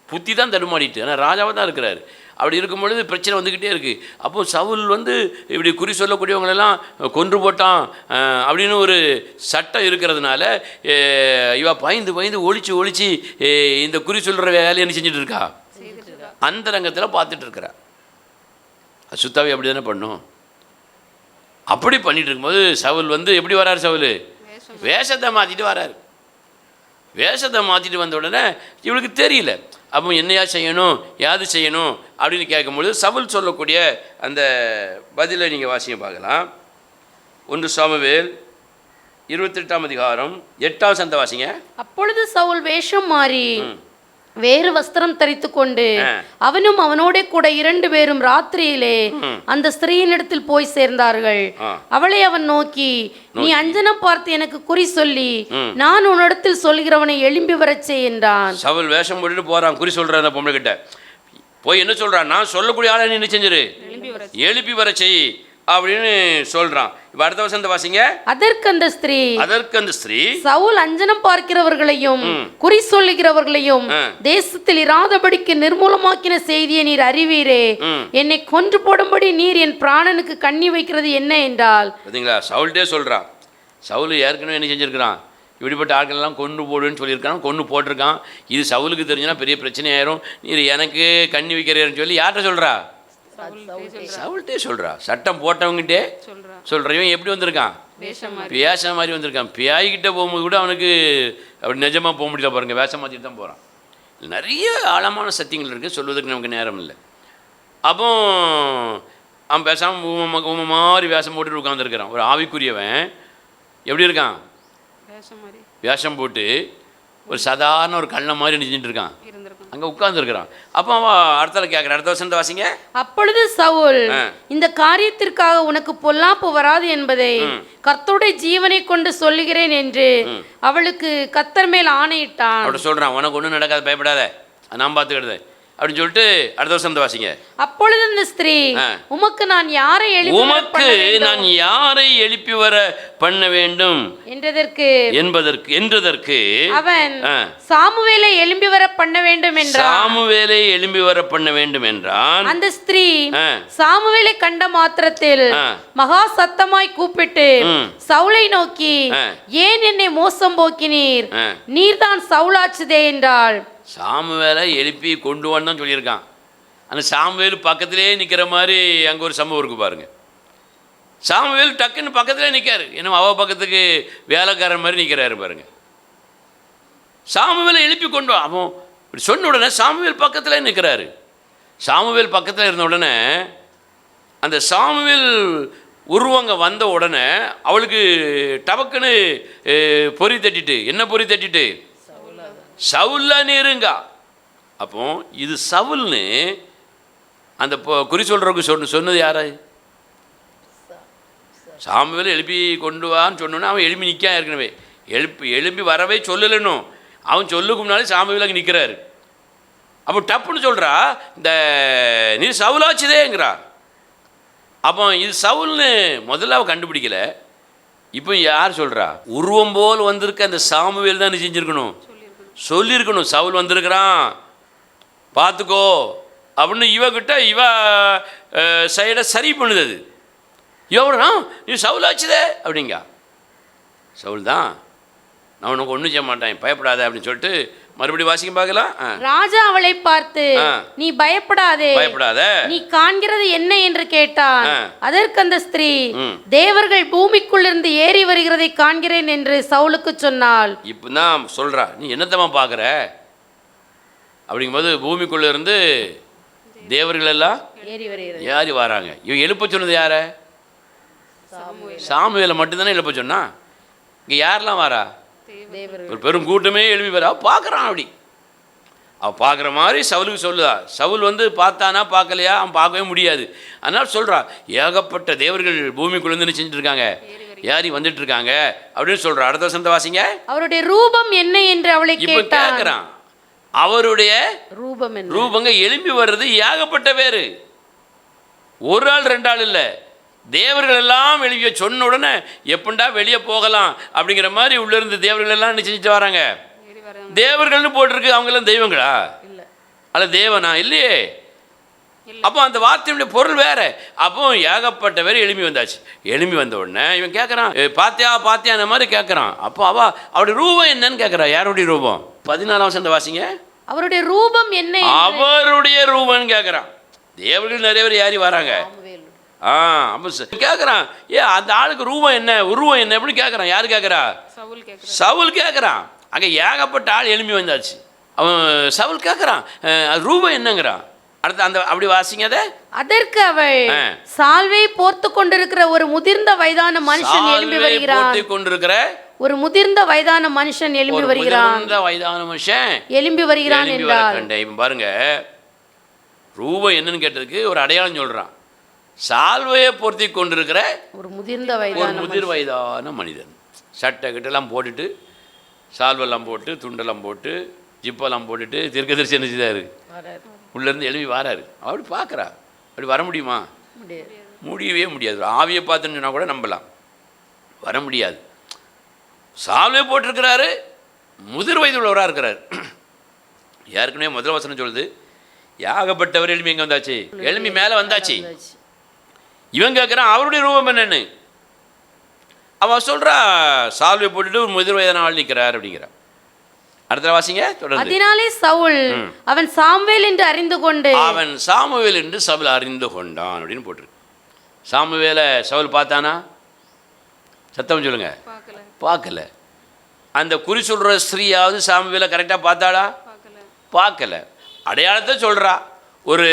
புத்தி தான் தடுமாடிட்டு, ஆனால் ராஜாவாக தான் இருக்கிறாரு. அப்படி இருக்கும் பொழுது பிரச்சனை வந்துக்கிட்டே இருக்குது. அப்போது சவுல் இப்படி குறி சொல்லக்கூடியவங்களெல்லாம் கொன்று போட்டான் அப்படின்னு ஒரு சட்டம் இருக்கிறதுனால இவா பயந்து ஒழிச்சு இந்த குறி சொல்கிற வேலையை என்ன செஞ்சுட்டு இருக்கா? அந்த ரங்கத்தில் பார்த்துட்டு இருக்கிறா. சுத்தாவி அப்படி தானே பண்ணும். அப்படி பண்ணிட்டு இருக்கும்போது சவுல் எப்படி வராரு? சவுல் வேஷத்தை மாற்றிட்டு வராரு. வேஷத்தை மாற்றிட்டு வந்த உடனே இவளுக்கு தெரியல. அப்போ என்னையா செய்யணும், யாது செய்யணும் அப்படின்னு கேட்கும்பொழுது சவுல் சொல்லக்கூடிய அந்த பதிலை நீங்கள் வாசிங்க பார்க்கலாம். 1 சாமுவேல் 28ஆம் அதிகாரம் 8ஆம் வசனத்தை வாசிங்க.
அப்பொழுது சவுல் வேஷம் மாறி வேறு வஸ்திரம் தரித்து கொண்டு அவனும் அவனோட கூட 2 பேரும் ராத்திரியிலே அந்த ஸ்திரீயினிடத்தில் போய் சேர்ந்தார்கள். அவளை அவன் நோக்கி, நீ அஞ்சனம் பார்த்து எனக்கு குறி சொல்லி நான் உன்னிடத்தில் சொல்கிறவனை எழும்பி வரச் செய் என்றான்.
சவுல் வேஷம் போட்டுட்டு போறான், குறி சொல்ற அந்த பொம்பளை கிட்ட போய் என்ன சொல்றான்? நான் சொல்லக்கூடிய ஆளை நீ என்ன செஞ்சிரு, எழுப்பி வர செய் அப்படின்னு சொல்றான். இப்ப அடுத்த வசனத்தை வாசிங்க.
அதற்கு அந்த ஸ்திரீ சவுல் அஞ்சனம் பார்க்கிறவர்களையும் குறி சொல்லுகிறவர்களையும் தேசத்தில் இராதபடிக்கு நிர்மூலமாக்கின செய்தியை நீர் அறிவீரே, என்னை கொன்று போடும்படி நீர் என் பிராணனுக்கு கண்ணி வைக்கிறது என்ன என்றால்.
பார்த்தீங்களா? சவுல்டே சொல்றான். சவுல் ஏற்கனவே என்ன செஞ்சிருக்கிறான்? இப்படிப்பட்ட ஆட்கள் எல்லாம் கொண்டு போடுன்னு சொல்லியிருக்கான், கொண்டு போட்டிருக்கான். இது சவுலுக்கு தெரிஞ்சுன்னா பெரிய பிரச்சனை ஆயிரும். நீர் எனக்கு கண்ணி வைக்கிறேன்னு சொல்லி யார்கிட்ட சொல்றா? சவுல்ட்டே சொல்றா. சட்டம் போட்டவங்கிட்டே சொல்ற. இவன் எப்படி வந்திருக்கான்? வேஷம் மாதிரி வந்திருக்கான். பியாய்கிட்ட போகும்போது கூட அவனுக்கு அப்படி நிஜமாக போக முடியல பாருங்க, வேஷம் மாற்றிட்டு தான் போகிறான். நிறைய ஆழமான சத்தியங்கள் இருக்குது, சொல்வதற்கு நமக்கு நேரம் இல்லை. அப்போ அவன் பேசாமல் உமை மாதிரி வேஷம் போட்டுட்டு உட்காந்துருக்கிறான். ஒரு ஆவிக்குரியவன் எப்படி இருக்கான்? வேஷம் போட்டு ஒரு சாதாரண ஒரு கள்ள மாதிரி நினைச்சிட்டு இருக்கான், அங்கே உட்கார்ந்துருக்கிறான். அப்போ அவன் அடுத்த கேட்குறான். அடுத்த வசனத்தை வாசிங்க.
அப்பொழுது சவுல், இந்த காரியத்திற்காக உனக்கு பொல்லாப்பு வராது என்பதை கர்த்தருடைய ஜீவனை கொண்டு சொல்லுகிறேன் என்று அவளுக்கு கர்த்தர் மேல் ஆணையிட்டான்.
அப்படி சொல்றான், உனக்கு ஒன்றும் நடக்காது, பயப்படாத, நான் பார்த்துக்கிடுது அப்படின்னு சொல்லிட்டு அடுத்த வசனத்தை வாசிங்க.
அப்பொழுது அந்த ஸ்திரீ, உமக்கு நான் யாரை
எழுப்பி வர பண்ண வேண்டும் என்றதற்கு
அவன் சாமுவேலை எழும்பி வர பண்ண வேண்டும் என்றான். அந்த ஸ்திரீ சாமுவேலை கண்ட மாத்திரத்தில் மகா சத்தமாய் கூப்பிட்டு சவுலை நோக்கி, ஏன் என்னை மோசம் போக்கினீர், நீர்தான் சவுலாச்சுதே என்றாள்.
சாமுவேலை எழுப்பி கொண்டு வான்னு சொல்லியிருக்கான். ஆனால் சாமுவேல் பக்கத்திலே நிற்கிற மாதிரி அங்கே ஒரு சம்பவம் இருக்கு பாருங்க. சாமுவேல் டக்குன்னு பக்கத்திலே நிற்காரு, ஏன்னா அவ பக்கத்துக்கு வேலைக்காரன் மாதிரி நிற்கிறாரு பாருங்க. சாமுவேலை எழுப்பி கொண்டு அவன் இப்படி சொன்ன உடனே சாமுவேல் பக்கத்திலே நிற்கிறாரு. சாமுவேல் பக்கத்தில் இருந்த உடனே அந்த சாமுவேல் உருவங்க வந்த உடனே அவளுக்கு டபக்குன்னு பொறி தட்டிட்டு, என்ன பொறி தட்டிட்டு, சவுல்ல நீருங்கா. அப்போ இது சவுல்னு அந்த குறி சொல்கிறவங்க சொன்னது யாரு? சாமுவேல் எழுப்பி கொண்டு வான்னு சொன்னோன்னே அவன் எழுப்பி நிற்கான். ஏற்கனவே எழுப்பி வரவே சொல்லலைன்னும் அவன் சொல்லுக்கு முன்னாலே சாமுவேல் அங்கே நிற்கிறாரு. அப்போ டப்புன்னு சொல்கிறா, இந்த நீ சவுலாச்சுதேங்கிறா. அப்போ இது சவுல்னு முதல்ல அவள் கண்டுபிடிக்கல. இப்போ யார் சொல்கிறா? உருவம் போல் வந்திருக்க அந்த சாமுவேல் தான் நீ செஞ்சுருக்கணும், சொல்லியிருக்கணும். சவுல் வந்திருக்கிறான் பார்த்துக்கோ அப்படின்னு இவகிட்ட இவ சைடை சரி பண்ணுது. அது எவ்வளோ நீ சவுலாச்சுதே அப்படிங்க. சவுல் தான், நான் உனக்கு ஒன்றும் செய்ய மாட்டேன், பயப்படாத அப்படின்னு சொல்லிட்டு மறுபடியும் வாசிக்க பார்க்கலாம்.
ராஜா அவளை பார்த்து, நீ பயப்படாதே, நீ காண்கிறது என்ன என்று கேட்டான். அதற்கு அந்த ஸ்திரீ, தேவர்கள் பூமிக்குள் இருந்து ஏறி வருகிறதை காண்கிறேன் என்று சவுலுக்கு சொன்னாள்.
இப்பதான் சொல்றா, நீ என்னத்தமா பார்க்குற அப்படிங்கும்போது பூமிக்குள்ள இருந்து தேவர்கள் எல்லாம் ஏறி வராங்க. இவங்க எழுப்ப சொன்னது யார? சாமுவேலை மட்டும்தானே எழுப்ப சொன்னா. இங்கே யாரெல்லாம் வரா? ஒரு பெரும் கூட்டமே எழுப்பி வரா. பார்க்குறான். அப்படி அவள் பார்க்குற மாதிரி சவுலுக்கு சொல்லுதா. சவுல் வந்து பார்த்தானா பார்க்கலையா? அவன் பார்க்கவே முடியாது. அதனால் சொல்கிறா, ஏகப்பட்ட தேவர்கள் பூமிக்குள்ளேருந்து செஞ்சுட்டு இருக்காங்க, ஏறி வந்துட்டு இருக்காங்க அப்படின்னு சொல்கிறா. அடுத்த வசனத்தை வாசிங்க.
அவருடைய ரூபம் என்ன என்று அவளை
கேட்கிறான். அவருடைய ரூபங்க எழும்பி வர்றது ஏகப்பட்ட பேர், ஒரு ஆள் ரெண்டு ஆள் இல்லை. தேவர்கள் எல்லாம் வெளியே சொன்ன உடனே எப்பண்டா வெளியே போகலாம் அப்படிங்கிற மாதிரி உள்ளிருந்து தேவர்கள் எல்லாம் என்ன செஞ்சுட்டு வராங்க? தேவர்கள்னு போட்டிருக்கு. அவங்க எல்லாம் தெய்வங்களா? அல்ல தேவனா? இல்லையே. அப்போ அந்த வார்த்தையுடைய பொருள் வேற. அப்போ ஏகப்பட்ட பேர் எழும்பி வந்தாச்சு. எழும்பி வந்த உடனே இவன் கேட்குறான், பாத்தியான மாதிரி கேட்குறான். அப்போ அவருடைய ரூபம் என்னன்னு கேட்குறா. யாருடைய ரூபம்? 14ஆம் வசனத்தை வாசிங்க.
அவருடைய ரூபம் என்ன?
அவருடைய ரூபம்னு கேட்குறான். தேவர்கள் நிறைய பேர் ஏறி வராங்க. அப்போ கேட்குறான், அந்த ஆளுக்கு ரூபம் என்ன, உருவம் என்ன அப்படின்னு கேட்குறான். யாரு கேட்குறா? சவுல் கேட்குறான். அங்கே ஏகப்பட்ட ஆள் எழும்பி வந்தாச்சு. அவன் சவுல் கேட்குறான், அது ரூபம் என்னங்கிறான். அடுத்து அந்த அப்படி வாசிங்க.
அதற்கு அவள், சால்வை போர்த்து கொண்டிருக்கிற ஒரு முதிர்ந்த வயதான மனுஷன் எழும்பி வருகிறான். கொண்டிருக்கிற ஒரு முதிர்ந்த வயதான மனுஷன் எழும்பி வருகிறான்.
வயதான மனுஷன் எழும்பி
வருகிறான் என்றால்
பாருங்க, ரூபம் என்னன்னு கேட்டதுக்கு ஒரு அடையாளம் சொல்றான். சால்வையை பொருத்தி கொண்டிருக்கிற ஒரு முதிர் வயதான மனிதன். சட்டை கிட்டெல்லாம் போட்டுட்டு, சால்வெல்லாம் போட்டு, துண்டெல்லாம் போட்டு, ஜிப்பெல்லாம் போட்டுட்டு தீர்க்கதரிசி என்ன செய்தாரு? உள்ளேருந்து எழுப்பி வாராரு. அப்படி பார்க்குறா. அப்படி வர முடியுமா? முடியவே முடியாது. ஆவியை பார்த்துன்னு சொன்னால் கூட நம்பலாம், வர முடியாது. சால்வை போட்டிருக்கிறாரு, முதிர் வயது உள்ளவராக இருக்கிறார். ஏற்கனவே முதல் வசனம் சொல்லுது, ஏகப்பட்டவர் எழுப்பி எங்கே வந்தாச்சு? எழுப்பி மேலே வந்தாச்சு. இவன் கேட்குறான், அவருடைய ரூபம் என்னன்னு. அவன் சொல்கிறா, சால்வை போட்டுட்டு ஒரு முதிர் வயதான ஆள் நிற்கிறார் அப்படிங்கிறான். அடுத்த வாசிங்க தொடர்ந்து.
அதனாலே சவுல் அவன் சாமுவேல் என்று அறிந்து
சவுல் அறிந்து கொண்டான் அப்படின்னு போட்டிருக்கு. சாமுவேலை சவுல் பார்த்தானா? சத்தம் சொல்லுங்க. பார்க்கல. அந்த குறி சொல்கிற ஸ்திரீயாவது சாமுவேலை கரெக்டாக பார்த்தாளா? பார்க்கல. அடையாளத்தை சொல்கிறா, ஒரு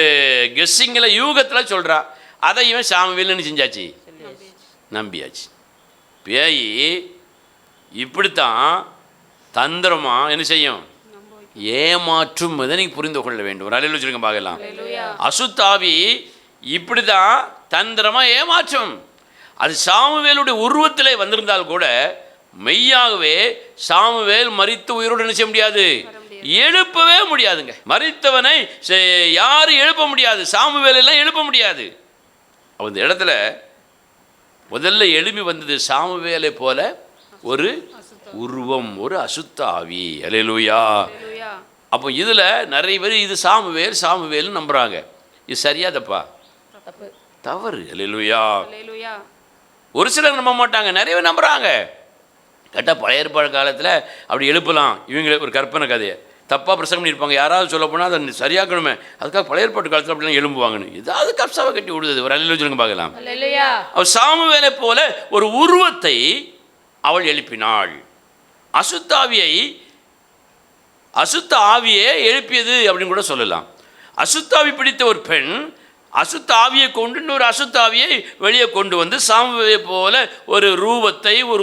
கெஸ்ஸிங்கில் யூகத்தில் சொல்கிறா. அதை இவன் சாமுவேல்னு செஞ்சாச்சு, நம்பியாச்சு. பேய் இப்படித்தான் தந்திரமாக என்ன செய்யும்? ஏமாற்றும். இதை நீங்கள் புரிந்து கொள்ள வேண்டும். ஒரு அலையில் வச்சுருங்க பார்க்கலாம். அசுத்தாவி இப்படி தான் தந்திரமாக ஏமாற்றும். அது சாமுவேலுடைய உருவத்திலே வந்திருந்தால் கூட மெய்யாகவே சாமுவேல் மரித்து உயிரோடு என்ன செய்ய முடியாது? எழுப்பவே முடியாதுங்க. மரித்தவனை யாரும் எழுப்ப முடியாது. சாமுவேல் எல்லாம் எழுப்ப முடியாது. அந்த இடத்துல முதல்ல எழுப்பி வந்தது சாமுவேலை போல ஒரு உருவம், ஒரு அசுத்த ஆவி. அல்லேலூயா. அப்போ இதில் நிறைய பேர் இது சாமுவேல்னு நம்புகிறாங்க. இது சரியா தப்பா? தவறு. அல்லேலூயா. ஒரு சிலர் நம்ப மாட்டாங்க, நிறைய பேர் நம்புகிறாங்க. கேட்டால் பழைய ஏற்பாடு காலத்தில் அப்படி எழுப்பலாம். இவங்களே ஒரு கற்பனை கதையை தப்பாக பிரசங்கம் பண்ணியிருப்பாங்க. யாராவது சொல்ல போனால் அதை சரியாக்கணுமே, அதுக்காக பழைய ஏற்பாட்டு காலத்தில் அப்படிலாம் எழும்புவாங்கன்னு ஏதாவது கப்சாவை கட்டி விடுது. ஒரு அல்லேலூயா சொல்லுங்க பார்க்கலாம். அவர் சாமுவேலை போல ஒரு உருவத்தை அவள் எழுப்பினாள். அசுத்த ஆவியை எழுப்பியது அப்படின்னு கூட சொல்லலாம். அசுத்தாவி பிடித்த ஒரு பெண் அசுத்த ஆவியை கொண்டு இன்னொரு அசுத்த ஆவியை வெளியே கொண்டு வந்து சாமுவேலை போல ஒரு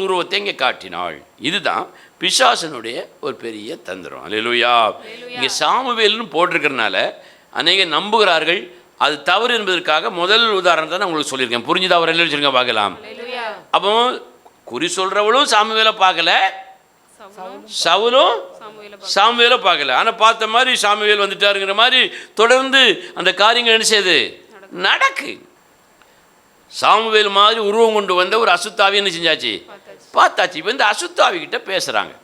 உருவத்தை இங்கே காட்டினாள். இதுதான் பிசாசனுடைய ஒரு பெரிய தந்திரம். அல்லேலூயா. இங்கே சாமுவேல்னு போட்டிருக்கிறதுனால அநேக நம்புகிறார்கள். அது தவறு என்பதற்காக முதல் உதாரணத்தை நான் உங்களுக்கு சொல்லியிருக்கேன். புரிஞ்சுதா? அவர் எல்லாம் வச்சுருங்க பார்க்கலாம். அப்போ குறி சொல்கிறவளும் சாமுவேலை பார்க்கல, சவுலும் சாமுவேலை பார்க்கல. ஆனால் பார்த்த மாதிரி சாமுவேல் வந்துட்டாருங்கிற மாதிரி தொடர்ந்து அந்த காரியங்கள் என்ன செய்யுது? நடக்கு. சாமுவேல் மாதிரி உருவம் கொண்டு வந்த ஒரு அசுத்தாவி என்ன செஞ்சாச்சு? பார்த்தாச்சு. இப்போ இந்த அசுத்தாவி கிட்ட பேசுகிறாங்க.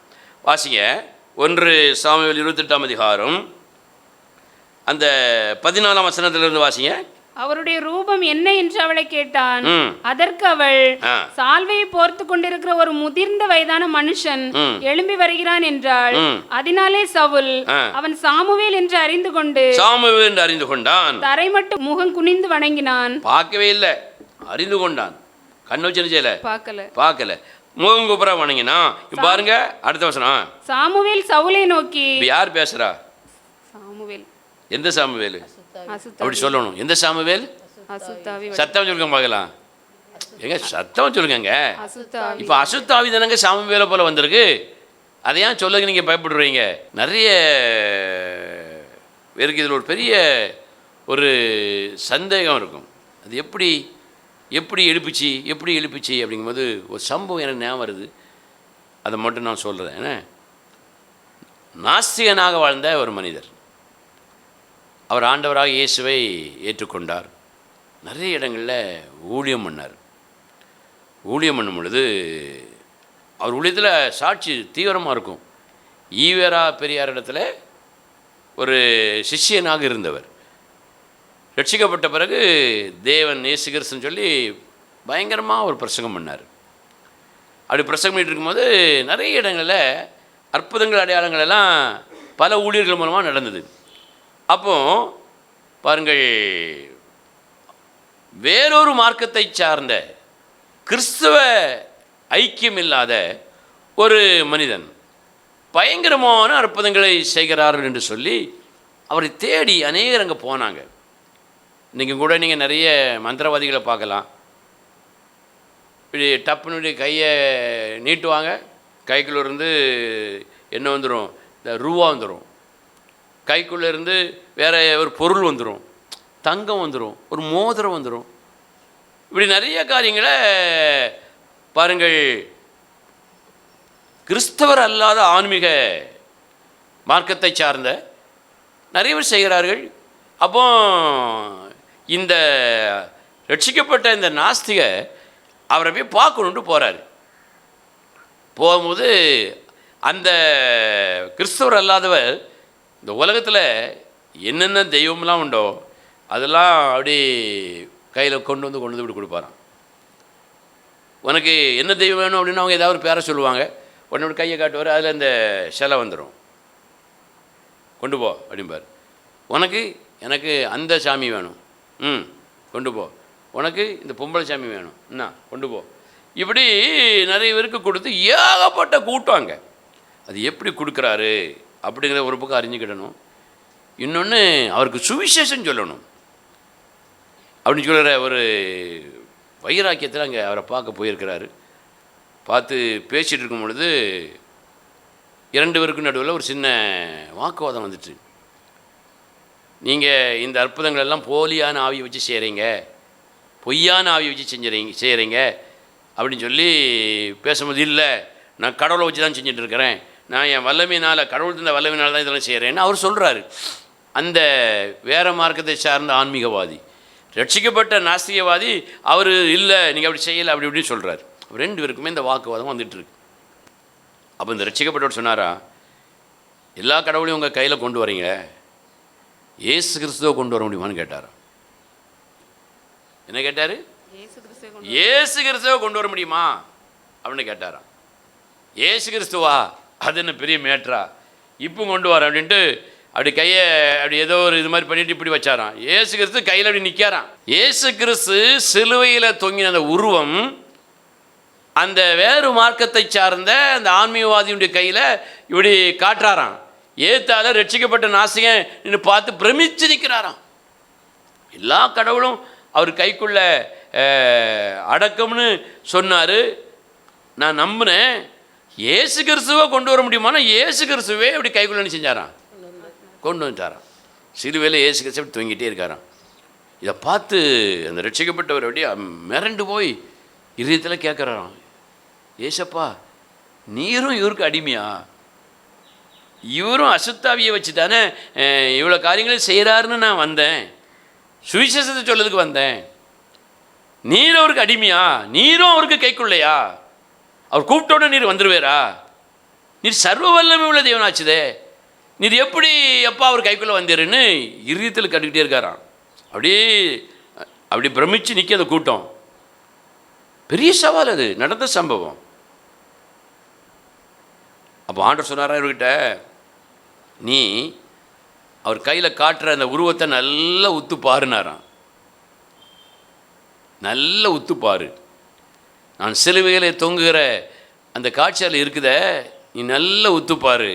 வாசிங்க 1 சாமுவேல் 28ஆம் அதிகாரம் அந்த 14ஆம் வசனத்திலிருந்து வாசிங்க.
அவருடைய ரூபம் என்ன என்று அவளை கேட்டான். அதற்கு அவள், சால்வையை போர்த்து கொண்டிருக்கிற ஒரு முதிர்ந்த வயதான மனுஷன் எழும்பி வருகிறான் என்றாள். அதனாலே சவுல் அவன் சாமுவேல் என்று அறிந்து கொண்டான். தரை மட்டும் முகம் குனிந்து வணங்கினான்.
பார்க்கவே இல்லை, அறிந்து கொண்டான். கண்ணு வச்சு செய்யல, பார்க்கல, முகம் குப்புற வணங்கினா. பாருங்க அடுத்த வசனம்.
சாமுவேல் சவுலை நோக்கி.
யார் பேசுறா?
சாமுவேல்.
எந்த சாமுவேல்? அப்படி சொல்லணும். எந்த சாமுவேல்? சத்தம் சொல்லுங்க பார்க்கலாம். எங்க சத்தம் சொல்லுங்க. இப்போ அசுத்தாவி தானங்க சாமுவேலை போல வந்திருக்கு. அதை ஏன் சொல்லுங்க நீங்கள் பயப்படுறீங்க? நிறைய பேருக்கு இதில் ஒரு பெரிய ஒரு சந்தேகம் இருக்கும். அது எப்படி எழுப்பிச்சு அப்படிங்கும்போது ஒரு சம்பவம் எனக்கு ஞாபகம் வருது. அதை மட்டும் நான் சொல்கிறேன். ஏன்னா நாஸ்திகனாக வாழ்ந்த ஒரு மனிதர், அவர் ஆண்டவராக இயேசுவை ஏற்றுக்கொண்டார். நிறைய இடங்களில் ஊழியம் பண்ணார். ஊழியம் பண்ணும் பொழுது அவர் ஊழியத்தில் சாட்சி தீவிரமாக இருக்கும். ஈவேரா பெரியார் இடத்துல ஒரு சிஷ்யனாக இருந்தவர். ரட்சிக்கப்பட்ட பிறகு தேவன் இயேசு கிறிஸ்துன்னு சொல்லி பயங்கரமாக ஒரு பிரசங்கம் பண்ணார். அப்படி பிரசங்கம் பண்ணிட்டு இருக்கும்போது நிறைய இடங்களில் அற்புதங்கள் அடையாளங்கள் எல்லாம் பல ஊழியர்கள் மூலமாக நடந்தது. அப்போ பாருங்கள், வேறொரு மார்க்கத்தை சார்ந்த கிறிஸ்தவ ஐக்கியம் இல்லாத ஒரு மனிதன் பயங்கரமான அற்புதங்களை செய்கிறார்கள் என்று சொல்லி அவரை தேடி அநேகர் அங்கே போனாங்க. இன்றைக்கி கூட நீங்கள் நிறைய மந்திரவாதிகளை பார்க்கலாம். இப்படி டப்புனுடைய கையை நீட்டுவாங்க, கைக்குள்ளே இருந்து என்ன வந்துடும்? இந்த ரூபா வந்துடும். கைக்குள்ளே இருந்து வேறு ஒரு பொருள் வந்துடும், தங்கம் வந்துடும், ஒரு மோதிரம் வந்துடும். இப்படி நிறைய காரியங்களை பாருங்கள் கிறிஸ்தவர் அல்லாத ஆன்மீக மார்க்கத்தை சார்ந்த நிறைய பேர் செய்கிறார்கள். அப்போ இந்த ரட்சிக்கப்பட்ட இந்த நாஸ்திக அவரை போய் பார்க்கணுன்ட்டு போகிறார். போகும்போது அந்த கிறிஸ்தவர் அல்லாதவர் இந்த உலகத்தில் என்னென்ன தெய்வம்லாம் உண்டோ அதெல்லாம் அப்படி கையில் கொண்டு வந்து இப்படி கொடுப்பாராம். உனக்கு என்ன தெய்வம் வேணும் அப்படின்னு அவங்க ஏதாவது ஒரு பேரை சொல்லுவாங்க. உடனே கையை காட்டுவார், அதில் இந்த சிலை வந்துடும். கொண்டு போ அப்படிம்பார். எனக்கு அந்த சாமி வேணும், கொண்டு போ. உனக்கு இந்த பொம்பளை சாமி வேணும், என்ன கொண்டு போ. இப்படி நிறைய பேருக்கு கொடுத்து ஏகப்பட்ட கூட்டாங்க. அது எப்படி கொடுக்குறாரு அப்படிங்கிற ஒரு பக்கம் அறிஞ்சிக்கிடணும். இன்னொன்று அவருக்கு சுவிசேஷம் சொல்லணும் அப்படின்னு சொல்கிற ஒரு வைராக்கியத்தில் அங்கே அவரை பார்க்க போயிருக்கிறாரு. பார்த்து பேசிகிட்டு இருக்கும் பொழுது 2 பேருக்கும் நடுவில் ஒரு சின்ன வாக்குவாதம் வந்துட்டு, நீங்கள் இந்த அற்புதங்கள் எல்லாம் போலியான ஆவியை வச்சு செய்கிறீங்க, பொய்யான ஆவியை வச்சு செய்கிறீங்க அப்படின்னு சொல்லி பேசும்போது, இல்லை நான் கடவுளை வச்சு தான் செஞ்சுட்டு இருக்கிறேன், நான் என் வல்லமையினால், கடவுள் தந்த வல்லமையினால் தான் இதெல்லாம் செய்கிறேன்னு அவர் சொல்கிறாரு. அந்த வேறு மார்க்கத்தை சார்ந்த ஆன்மீகவாதி, ரட்சிக்கப்பட்ட நாஸ்திகவாதி அவர் இல்லை நீங்கள் அப்படி செய்யலை அப்படி இப்படின்னு சொல்கிறார். 2 பேருக்குமே இந்த வாக்குவாதம் வந்துட்டுருக்கு. அப்போ இந்த ரட்சிக்கப்பட்டவர் சொன்னாரா, எல்லா கடவுளையும் உங்கள் கையில் கொண்டு வரீங்க, இயேசு கிறிஸ்துவை கொண்டு வர முடியுமான்னு கேட்டாரா. என்ன கேட்டார்? இயேசு கிறிஸ்துவை கொண்டு வர முடியுமா அப்படின்னு கேட்டாராம். இயேசு கிறிஸ்துவா, அது என்ன பெரிய மேட்ரா, இப்போ கொண்டு வர அப்படின்ட்டு அப்படி கையை அப்படி ஏதோ ஒரு இது மாதிரி பண்ணிட்டு இப்படி வச்சாராம். இயேசு கிறிஸ்து கையில் அப்படி நிற்காராம். இயேசு கிறிஸ்து சிலுவையில் தொங்கின அந்த உருவம் அந்த வேறு மார்க்கத்தை சார்ந்த அந்த ஆன்மீகவாதியுடைய கையில் இப்படி காட்டுறாராம். ஏத்தால ரட்சிக்கப்பட்ட நாசிகன் நின்று பார்த்து பிரமிச்சு நிற்கிறாராம். எல்லா கடவுளும் அவர் கைக்குள்ள அடக்கம்னு சொன்னார். நான் நம்பினேன், இயேசு கிறிஸ்துவை கொண்டு வர முடியுமானா இயேசு கிறிஸ்துவே அப்படி கைக்குள்ள என்ன செஞ்சாராம், கொண்டு வந்துட்டாராம். சிலுவையில் இயேசு கிறிஸ்து அப்படி தூங்கிட்டே இருக்காராம். இதை பார்த்து அந்த ரட்சிக்கப்பட்டவர் அப்படியே மிரண்டு போய் இதயத்தில் கேட்குறாராம், ஏசப்பா நீரும் இவருக்கு அடிமையா? இவரும் அசுத்தாவியை வச்சு தானே இவ்வளோ காரியங்களும் செய்கிறாருன்னு நான் வந்தேன், சுவிசேஷத்தை சொல்லதுக்கு வந்தேன். நீர் அவருக்கு அடிமையா? நீரும் அவருக்கு கைக்குள்ளையா? அவர் கூப்பிட்டோட நீர் வந்துடுவேரா? நீர் சர்வ வல்லமை உள்ள தேவனாச்சுதே, நீர் எப்படி எப்பா அவர் கைக்குள்ளே வந்தீருன்னு இதயத்தில் கட்டுக்கிட்டே இருக்காராம். அப்படி பிரமிச்சு நிற்க அந்த கூட்டம். பெரிய சவால், அது நடந்த சம்பவம். அப்போ ஆண்டவர் சொன்னாரா இவர்கிட்ட, நீ அவர் கையில் காட்டுற அந்த உருவத்தை நல்லா உத்து பாருனாராம். நல்ல உத்துப்பாரு, நான் சிலுவையிலே தொங்குகிற அந்த காட்சியில் இருக்குத, நீ நல்ல உத்துப்பாரு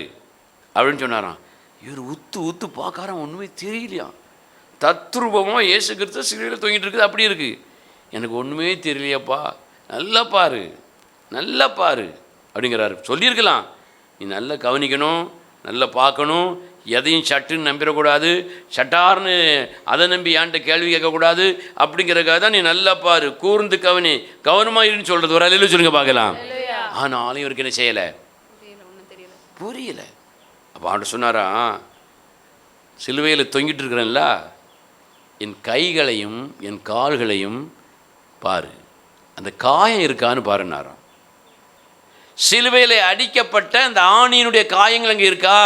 அப்படின்னு சொன்னாராம். இவர் உத்து பார்க்காராம், ஒன்றுமே தெரியலையா. தத்ரூபமாக இயேசு கிறிஸ்து சிலுவையில் தொங்கிட்டு இருக்குது, அப்படி இருக்குது. எனக்கு ஒன்றுமே தெரியலையாப்பா, நல்லா பாரு நல்லா பாரு அப்படிங்கிறாரு. சொல்லியிருக்கலாம், நீ நல்லா கவனிக்கணும், நல்லா பார்க்கணும், எதையும் சட்டுன்னு நம்பிடக்கூடாது, சட்டார்னு அதை நம்பி ஏன்ட்ட கேள்வி கேட்கக்கூடாது. அப்படிங்கிறதுக்காக தான் நீ நல்லா பாரு, கூர்ந்து கவனி, கவனமாக இருன்னு சொல்கிறது. ஒரு அலையில் சொல்லுங்க பார்க்கலாம். ஆனாலும் இவருக்கு என்ன செய்யலை, புரியலை. அப்போ ஆண்டு சொன்னாரா, சிலுவையில் தொங்கிட்டு இருக்கிறேன்ல, என் கைகளையும் என் கால்களையும் பாரு, அந்த காயம் இருக்கான்னு பாருன்னாராம். சிலுவையில் அடிக்கப்பட்ட அந்த ஆணியினுடைய காயங்கள் அங்கே இருக்கா,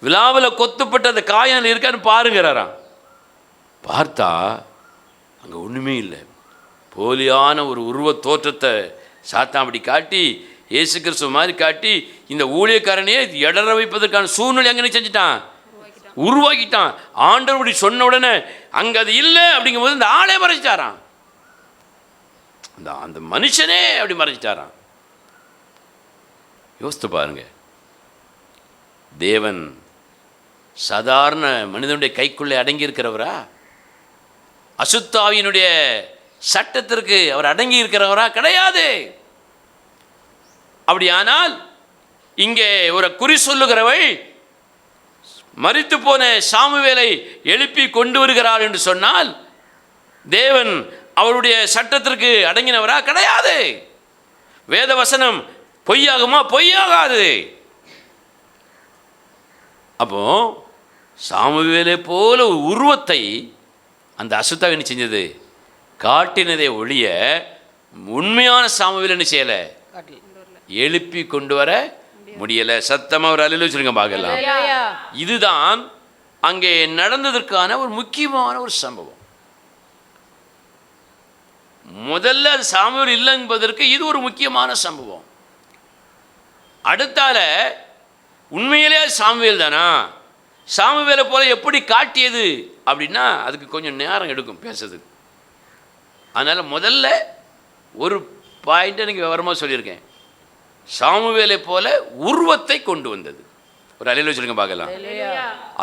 விழாவில் கொத்துப்பட்ட அந்த காயம் இருக்கான்னு பாருங்கிறாராம். பார்த்தா அங்கே ஒன்றுமே இல்லை. போலியான ஒரு உருவ தோற்றத்தை சாத்தான் அப்படி காட்டி, இயேசு கிறிஸ்துவ மாதிரி காட்டி, இந்த ஊழியக்காரனையே இடற வைப்பதற்கான சூழ்நிலை அங்கே செஞ்சுட்டான், உருவாக்கிட்டான். ஆண்டவர் அப்படி சொன்ன உடனே அங்கே அது இல்லை அப்படிங்கும்போது இந்த ஆளே மறைச்சிட்டாராம், அந்த மனுஷனே அப்படி மறைச்சிட்டாராம். யோசித்து பாருங்க, தேவன் சாதாரண மனிதனுடைய கைக்குள்ளே அடங்கி இருக்கிறவரா? அசுத்தாவியினுடைய சட்டத்திற்கு அவர் அடங்கி இருக்கிறவரா? கிடையாது. அப்படியானால் இங்கே ஒரு குறி சொல்லுகிறவள் மரித்து போன சாமுவேலை எழுப்பி கொண்டு வருகிறாள் என்று சொன்னால் தேவன் அவருடைய சட்டத்திற்கு அடங்கினவரா? கிடையாது. வேத வசனம் பொய்யாகுமா? பொய்யாகாது. அப்போ சாமுவேலை போல ஒரு உருவத்தை அந்த அசுத்தாவி என்ன செஞ்சது? காட்டினதை ஒழிய உண்மையான சாமுவேல் என்ன செய்யலை, எழுப்பி கொண்டு வர முடியலை. சத்தமாக ஒரு அலையில் வச்சுருங்க பார்க்கலாம். இதுதான் அங்கே நடந்ததற்கான ஒரு முக்கியமான ஒரு சம்பவம். முதல்ல அது சாமுவேல் இல்லை என்பதற்கு இது ஒரு முக்கியமான சம்பவம். அடுத்தால உண்மையிலே அது சாமுவேல் தானா, சாமுவேலை போல எப்படி காட்டியது அப்படின்னா அதுக்கு கொஞ்சம் நேரம் எடுக்கும் பேசுறதுக்கு. அதனால் முதல்ல ஒரு பாயிண்ட்டை எனக்கு விவரமாக சொல்லியிருக்கேன். சாமுவேலை போல உருவத்தை கொண்டு வந்தது. ஒரு அலையில் சொல்லுங்க பார்க்கலாம்.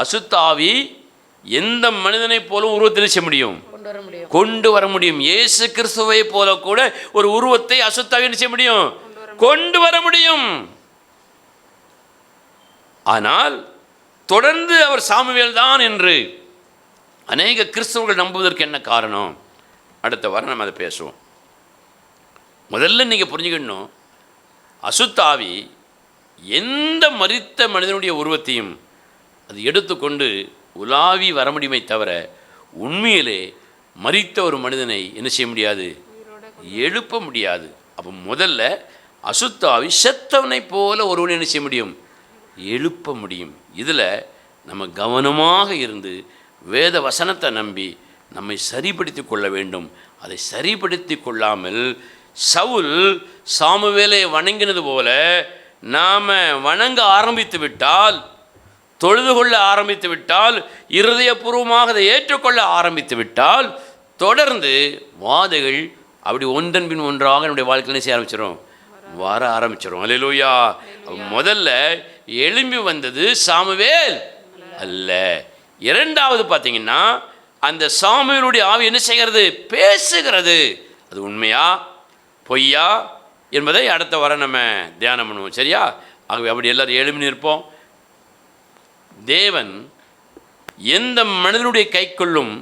அசுத்தாவி எந்த மனிதனை போல உருவத்தில் செய்ய முடியும், கொண்டு வர முடியும். இயேசு கிறிஸ்துவை போல கூட ஒரு உருவத்தை அசுத்தாவி செய்ய முடியும், கொண்டு வர முடியும். ஆனால் தொடர்ந்து அவர் சாமுவேல் தான் என்று அநேக கிறிஸ்தவர்கள் நம்புவதற்கு என்ன காரணம்? அடுத்த வாரம் நம்ம அதை பேசுவோம். முதல்ல நீங்கள் புரிஞ்சுக்கணும், அசுத்தாவி எந்த மரித்த மனிதனுடைய உருவத்தையும் அது எடுத்துக்கொண்டு உலாவி வர முடியுமே தவிர உண்மையிலே மரித்த ஒரு மனிதனை என்ன செய்ய முடியாது, எழுப்ப முடியாது. அப்போ முதல்ல அசுத்தாவி செத்தவனை போல ஒருவனை என்ன செய்ய முடியும், எழுப்ப முடியும். இதில் நம்ம கவனமாக இருந்து வேத வசனத்தை நம்பி நம்மை சரிப்படுத்தி கொள்ள வேண்டும். அதை சரிப்படுத்தி கொள்ளாமல் சவுல் சாமுவேலை வணங்கினது போல நாம் வணங்க ஆரம்பித்து விட்டால், தொழுது கொள்ள ஆரம்பித்து விட்டால், இருதயபூர்வமாக அதை ஏற்றுக்கொள்ள ஆரம்பித்து விட்டால் தொடர்ந்து வாதைகள் அப்படி ஒன்றன் பின் ஒன்றாக நம்முடைய வாழ்க்கையில் செய்ய ஆரம்பிச்சிடும், வர ஆரம்பிச்சிடும். அல்லேலூயா. முதல்ல எழும்பி வந்தது சாமுவேல் அல்ல. இரண்டாவது பார்த்தீங்கன்னா அந்த சாமுவேலுடைய ஆவி என்ன செய்கிறது? பேசுகிறது. அது உண்மையா பொய்யா என்பதை அடுத்த வாரம் நம்ம தியானம் பண்ணுவோம். சரியா? ஆகவே அப்படி எல்லாரும் எழும்பி நிற்போம். தேவன் எந்த மனிதனுடைய கைக்குள்ளும்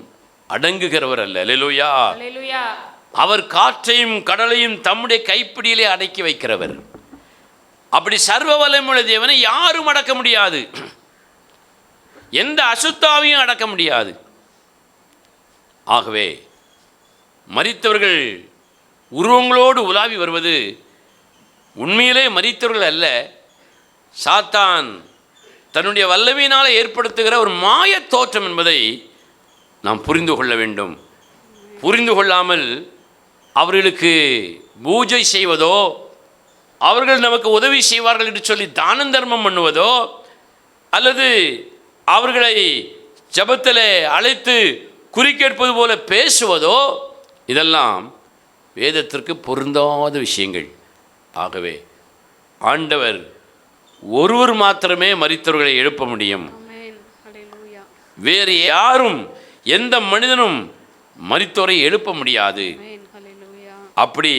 அடங்குகிறவர் அல்ல. அல்லேலூயா.
அல்லேலூயா.
அவர் காற்றையும் கடலையும் தம்முடைய கைப்பிடியிலே அடக்கி வைக்கிறவர். அப்படி சர்வ வல்லமையுள்ள தேவனை யாரும் அடக்க முடியாது. எந்த அசுத்தாவையும் அடக்க முடியாது. ஆகவே மரித்தவர்கள் உருவங்களோடு உலாவி வருவது உண்மையிலே மரித்தவர்கள் அல்ல, சாத்தான் தன்னுடைய வல்லமையினால் ஏற்படுத்துகிற ஒரு மாய தோற்றம் என்பதை நாம் புரிந்து கொள்ள வேண்டும். புரிந்து கொள்ளாமல் அவர்களுக்கு பூஜை செய்வதோ, அவர்கள் நமக்கு உதவி செய்வார்கள் என்று சொல்லி தானம் தர்மம் பண்ணுவதோ, அல்லது அவர்களை ஜபத்தில் அழைத்து குறிக்கேற்பது போல பேசுவதோ, இதெல்லாம் வேதத்திற்கு பொருந்தாத விஷயங்கள். ஆகவே ஆண்டவர் ஒருவர் மாத்திரமே மரித்தவர்களை எழுப்ப முடியும். வேறு யாரும் எந்த மனிதனும் மரித்தோரை எழுப்ப முடியாது. அப்படி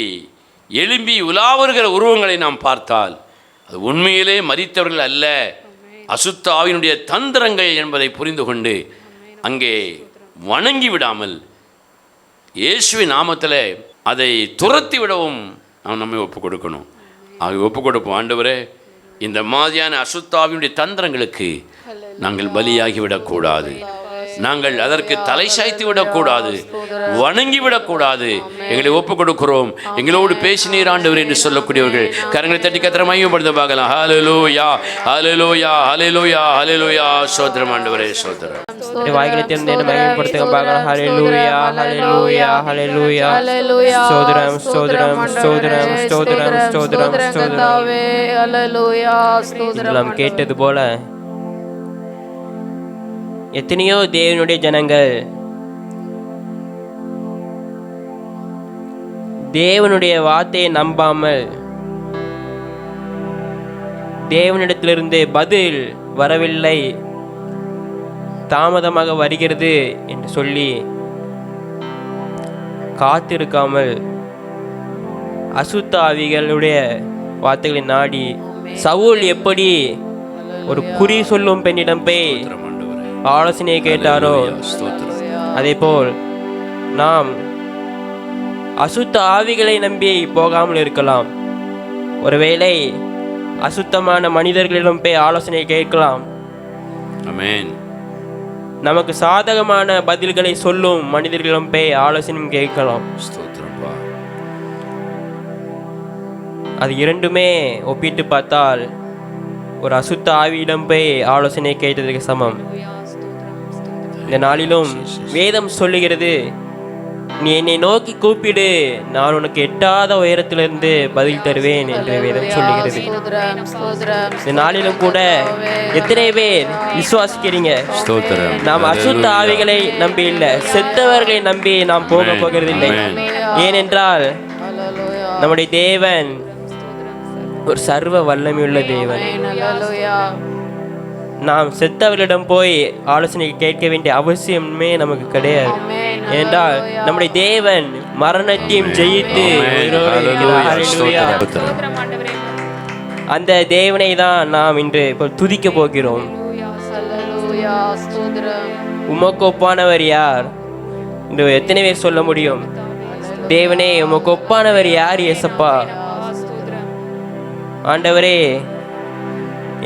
எழும்பி உலாவருகிற உருவங்களை நாம் பார்த்தால் அது உண்மையிலே மரித்தவர்கள் அல்ல, அசுத்த ஆவியினுடைய தந்திரங்கள் என்பதை புரிந்து கொண்டு அங்கே வணங்கி விடாமல் இயேசுவின் நாமத்தில் அதை துரத்தி விடவும் நாம் நம்மை ஒப்புக் கொடுக்கணும். ஆக ஒப்புக் கொடுப்போம். ஆண்டவரே, இந்த மாதிரியான அசுத்தாவினுடைய தந்திரங்களுக்கு நாங்கள் பலியாகி விடக்கூடாது. நாங்கள் அதற்கு தலை சாய்த்து விடக்கூடாது, வணங்கி விடக்கூடாது. எங்களை ஒப்புக் கொடுக்கிறோம். எங்களோடு பேசினீர் ஆண்டவர் என்று சொல்லக்கூடியவர்கள் கரங்களை தட்டி கத்திர மையப்படுத்த பார்க்கலாம். ஹல்லேலூயா, ஹல்லேலூயா, ஹல்லேலூயா, ஹல்லேலூயா. ஸ்தோத்திரம் ஆண்டவரே, ஸ்தோத்திரம்.
வாய்களை திறந்து மையப்படுத்த பார்க்கலாம். ஹல்லேலூயா, ஹல்லேலூயா, ஹல்லேலூயா. ஸ்தோத்திரம், ஸ்தோத்திரம், ஸ்தோத்திரம், ஸ்தோத்திரம், ஸ்தோத்திரம், ஸ்தோத்திரம்.
ஹல்லேலூயா, ஸ்தோத்திரம்.
நாம் கேட்டது போல எத்தனையோ தேவனுடைய ஜனங்கள் தேவனுடைய வார்த்தையை நம்பாமல் தேவனிடத்திலிருந்து பதில் வரவில்லை, தாமதமாக வருகிறது என்று சொல்லி காத்திருக்காமல் அசுத்த ஆவிகளுடைய வார்த்தைகளை நாடி சவுல் எப்படி ஒரு குறி சொல்லும் பெண்ணிடம் போய் ஆலோசனையை கேட்டாரோ, அதே போல் நாம் அசுத்த ஆவிகளை நம்பி போகாமல் இருக்கலாம். ஒருவேளை அசுத்தமான மனிதர்களிடம் போய் ஆலோசனை கேட்கலாம்.
ஆமென்.
நமக்கு சாதகமான பதில்களை சொல்லும் மனிதர்களிடம் போய் ஆலோசனையும் கேட்கலாம். அது இரண்டுமே ஒப்பிட்டு பார்த்தால் ஒரு அசுத்த ஆவியிடம் போய் ஆலோசனை கேட்டதுக்கு சமம். இந்த நாளிலும் வேதம் சொல்லுகிறது, நீ என்னை நோக்கி கூப்பிடு, நான் உனக்கு எட்டாத உயரத்திலிருந்து பதில் தருவேன் என்று வேதம் சொல்லுகிறது. இந்த நாளிலும் கூட எத்தனை பேர் விசுவாசிக்கிறீங்க? நாம் அசுத்த ஆவிகளை நம்பி இல்லை, செத்தவர்களை நம்பி நாம் போக போகிறதில்லை. ஏனென்றால் நம்முடைய தேவன் ஒரு சர்வ வல்லமையுள்ள தேவன். நாம் செத்தவர்களிடம் போய் ஆலோசனை கேட்க வேண்டிய அவசியமே நமக்கு கிடையாது. ஏனென்றால் நம்முடைய தேவன் மரணத்தையும் ஜெயித்து அந்த தேவனை தான் நாம் இன்று இப்போ துதிக்க போகிறோம். உமக்கு ஒப்பானவர் யார் என்று எத்தனை பேர் சொல்ல முடியும்? தேவனே, உமக்கு ஒப்பானவர் யார் இயேசப்பா? ஆண்டவரே,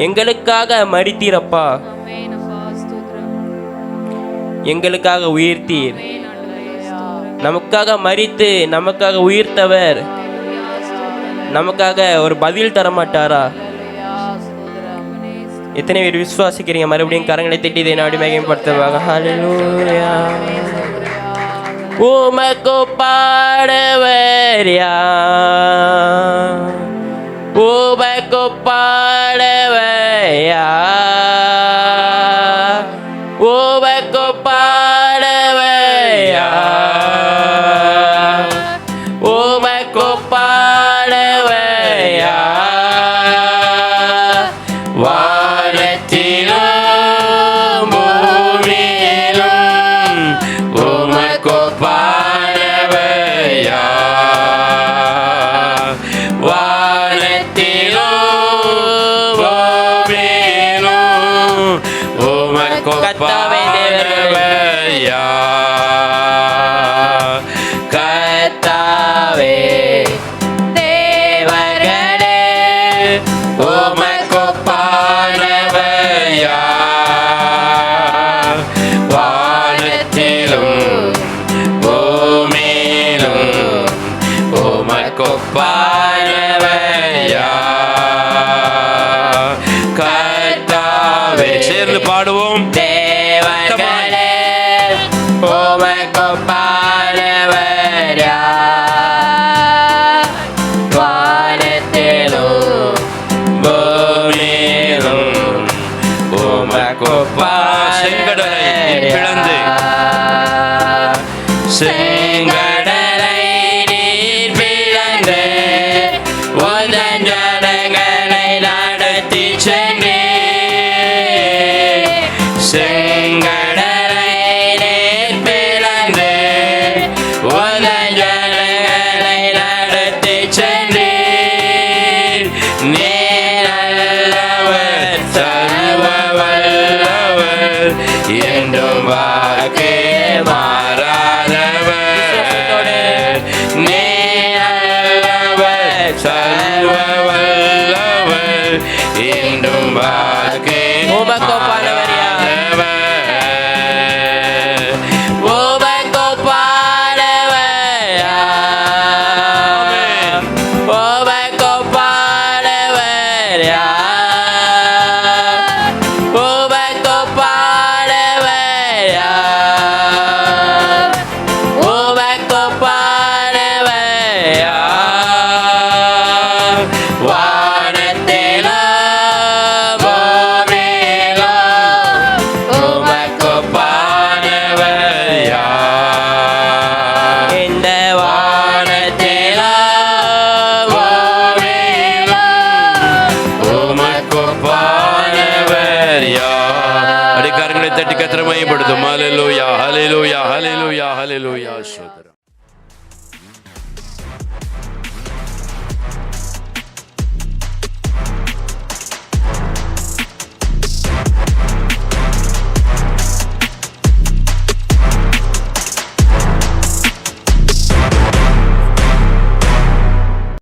எங்களுக்காக மரித்தீரப்பா, எங்களுக்காக உயிர்த்தீர். நமக்காக மரித்து நமக்காக உயிர்த்தவர் நமக்காக ஒரு பதில் தர மாட்டாரா? எத்தனை பேர் விசுவாசிக்கிறீங்க? மறுபடியும் கரங்களை தட்டி இதை நாடி மகிமைப்படுத்துவாங்க. ஹல்லேலூயா. உமக்கு பாடவர் யார்? உமக்கு பாடவர் யார்? உமக்கு பாடவர் யார்? உமக்கு பாடவர் யார்? கர்த்தாவே
உமக்கொப்பானவர் யார்?
கர்த்தாவே
தேவர்களே
உமக்கொப்பானவர் யார்? வானத்திலும் பூமியிலும் உமக்கொப்பானவர் யார்? கர்த்தாவே. சேர்ந்து பாடுவோம்.
தேவர்களே உமக்கொப்பானவர் யார்? வானத்திலும் பூமியிலும்
செங்கடலை பிளந்து
செங்கடலை நீர் பிளந்து உந்தன் ஜனங்களை நடத்தி சென்றீர். செங்கடலை நீர் பிளந்து உந்தன் ஜனங்களை நடத்தி சென்றீர். நீர் நல்லவர், சர்வ வல்லவர், என்றும் வாக்கு மாறாதவர். நீர் நல்லவர், சர்வ வல்லவர், என்றும் வாக்கு உமக்கொப்பானவர் யார்? உமக்கொப்பானவர் யார்? உமக்கொப்பானவர் யார்? உமக்கொப்பானவர் யார்? உமக்கொப்பானவர் யார்? வானத்திலும் பூமியிலும் உமக்கொப்பானவர் யார்? இந்த வானத்திலும் பூமியிலும்
உமக்கொப்பானவர் யார்? அடிக்காரங்களை தட்டி கத்திர மையப்படுத்தும். ஹல்லேலூயா, ஹல்லேலூயா, ஹல்லேலூயா, ஹல்லேலூயா. ஸ்தோத்திரம்.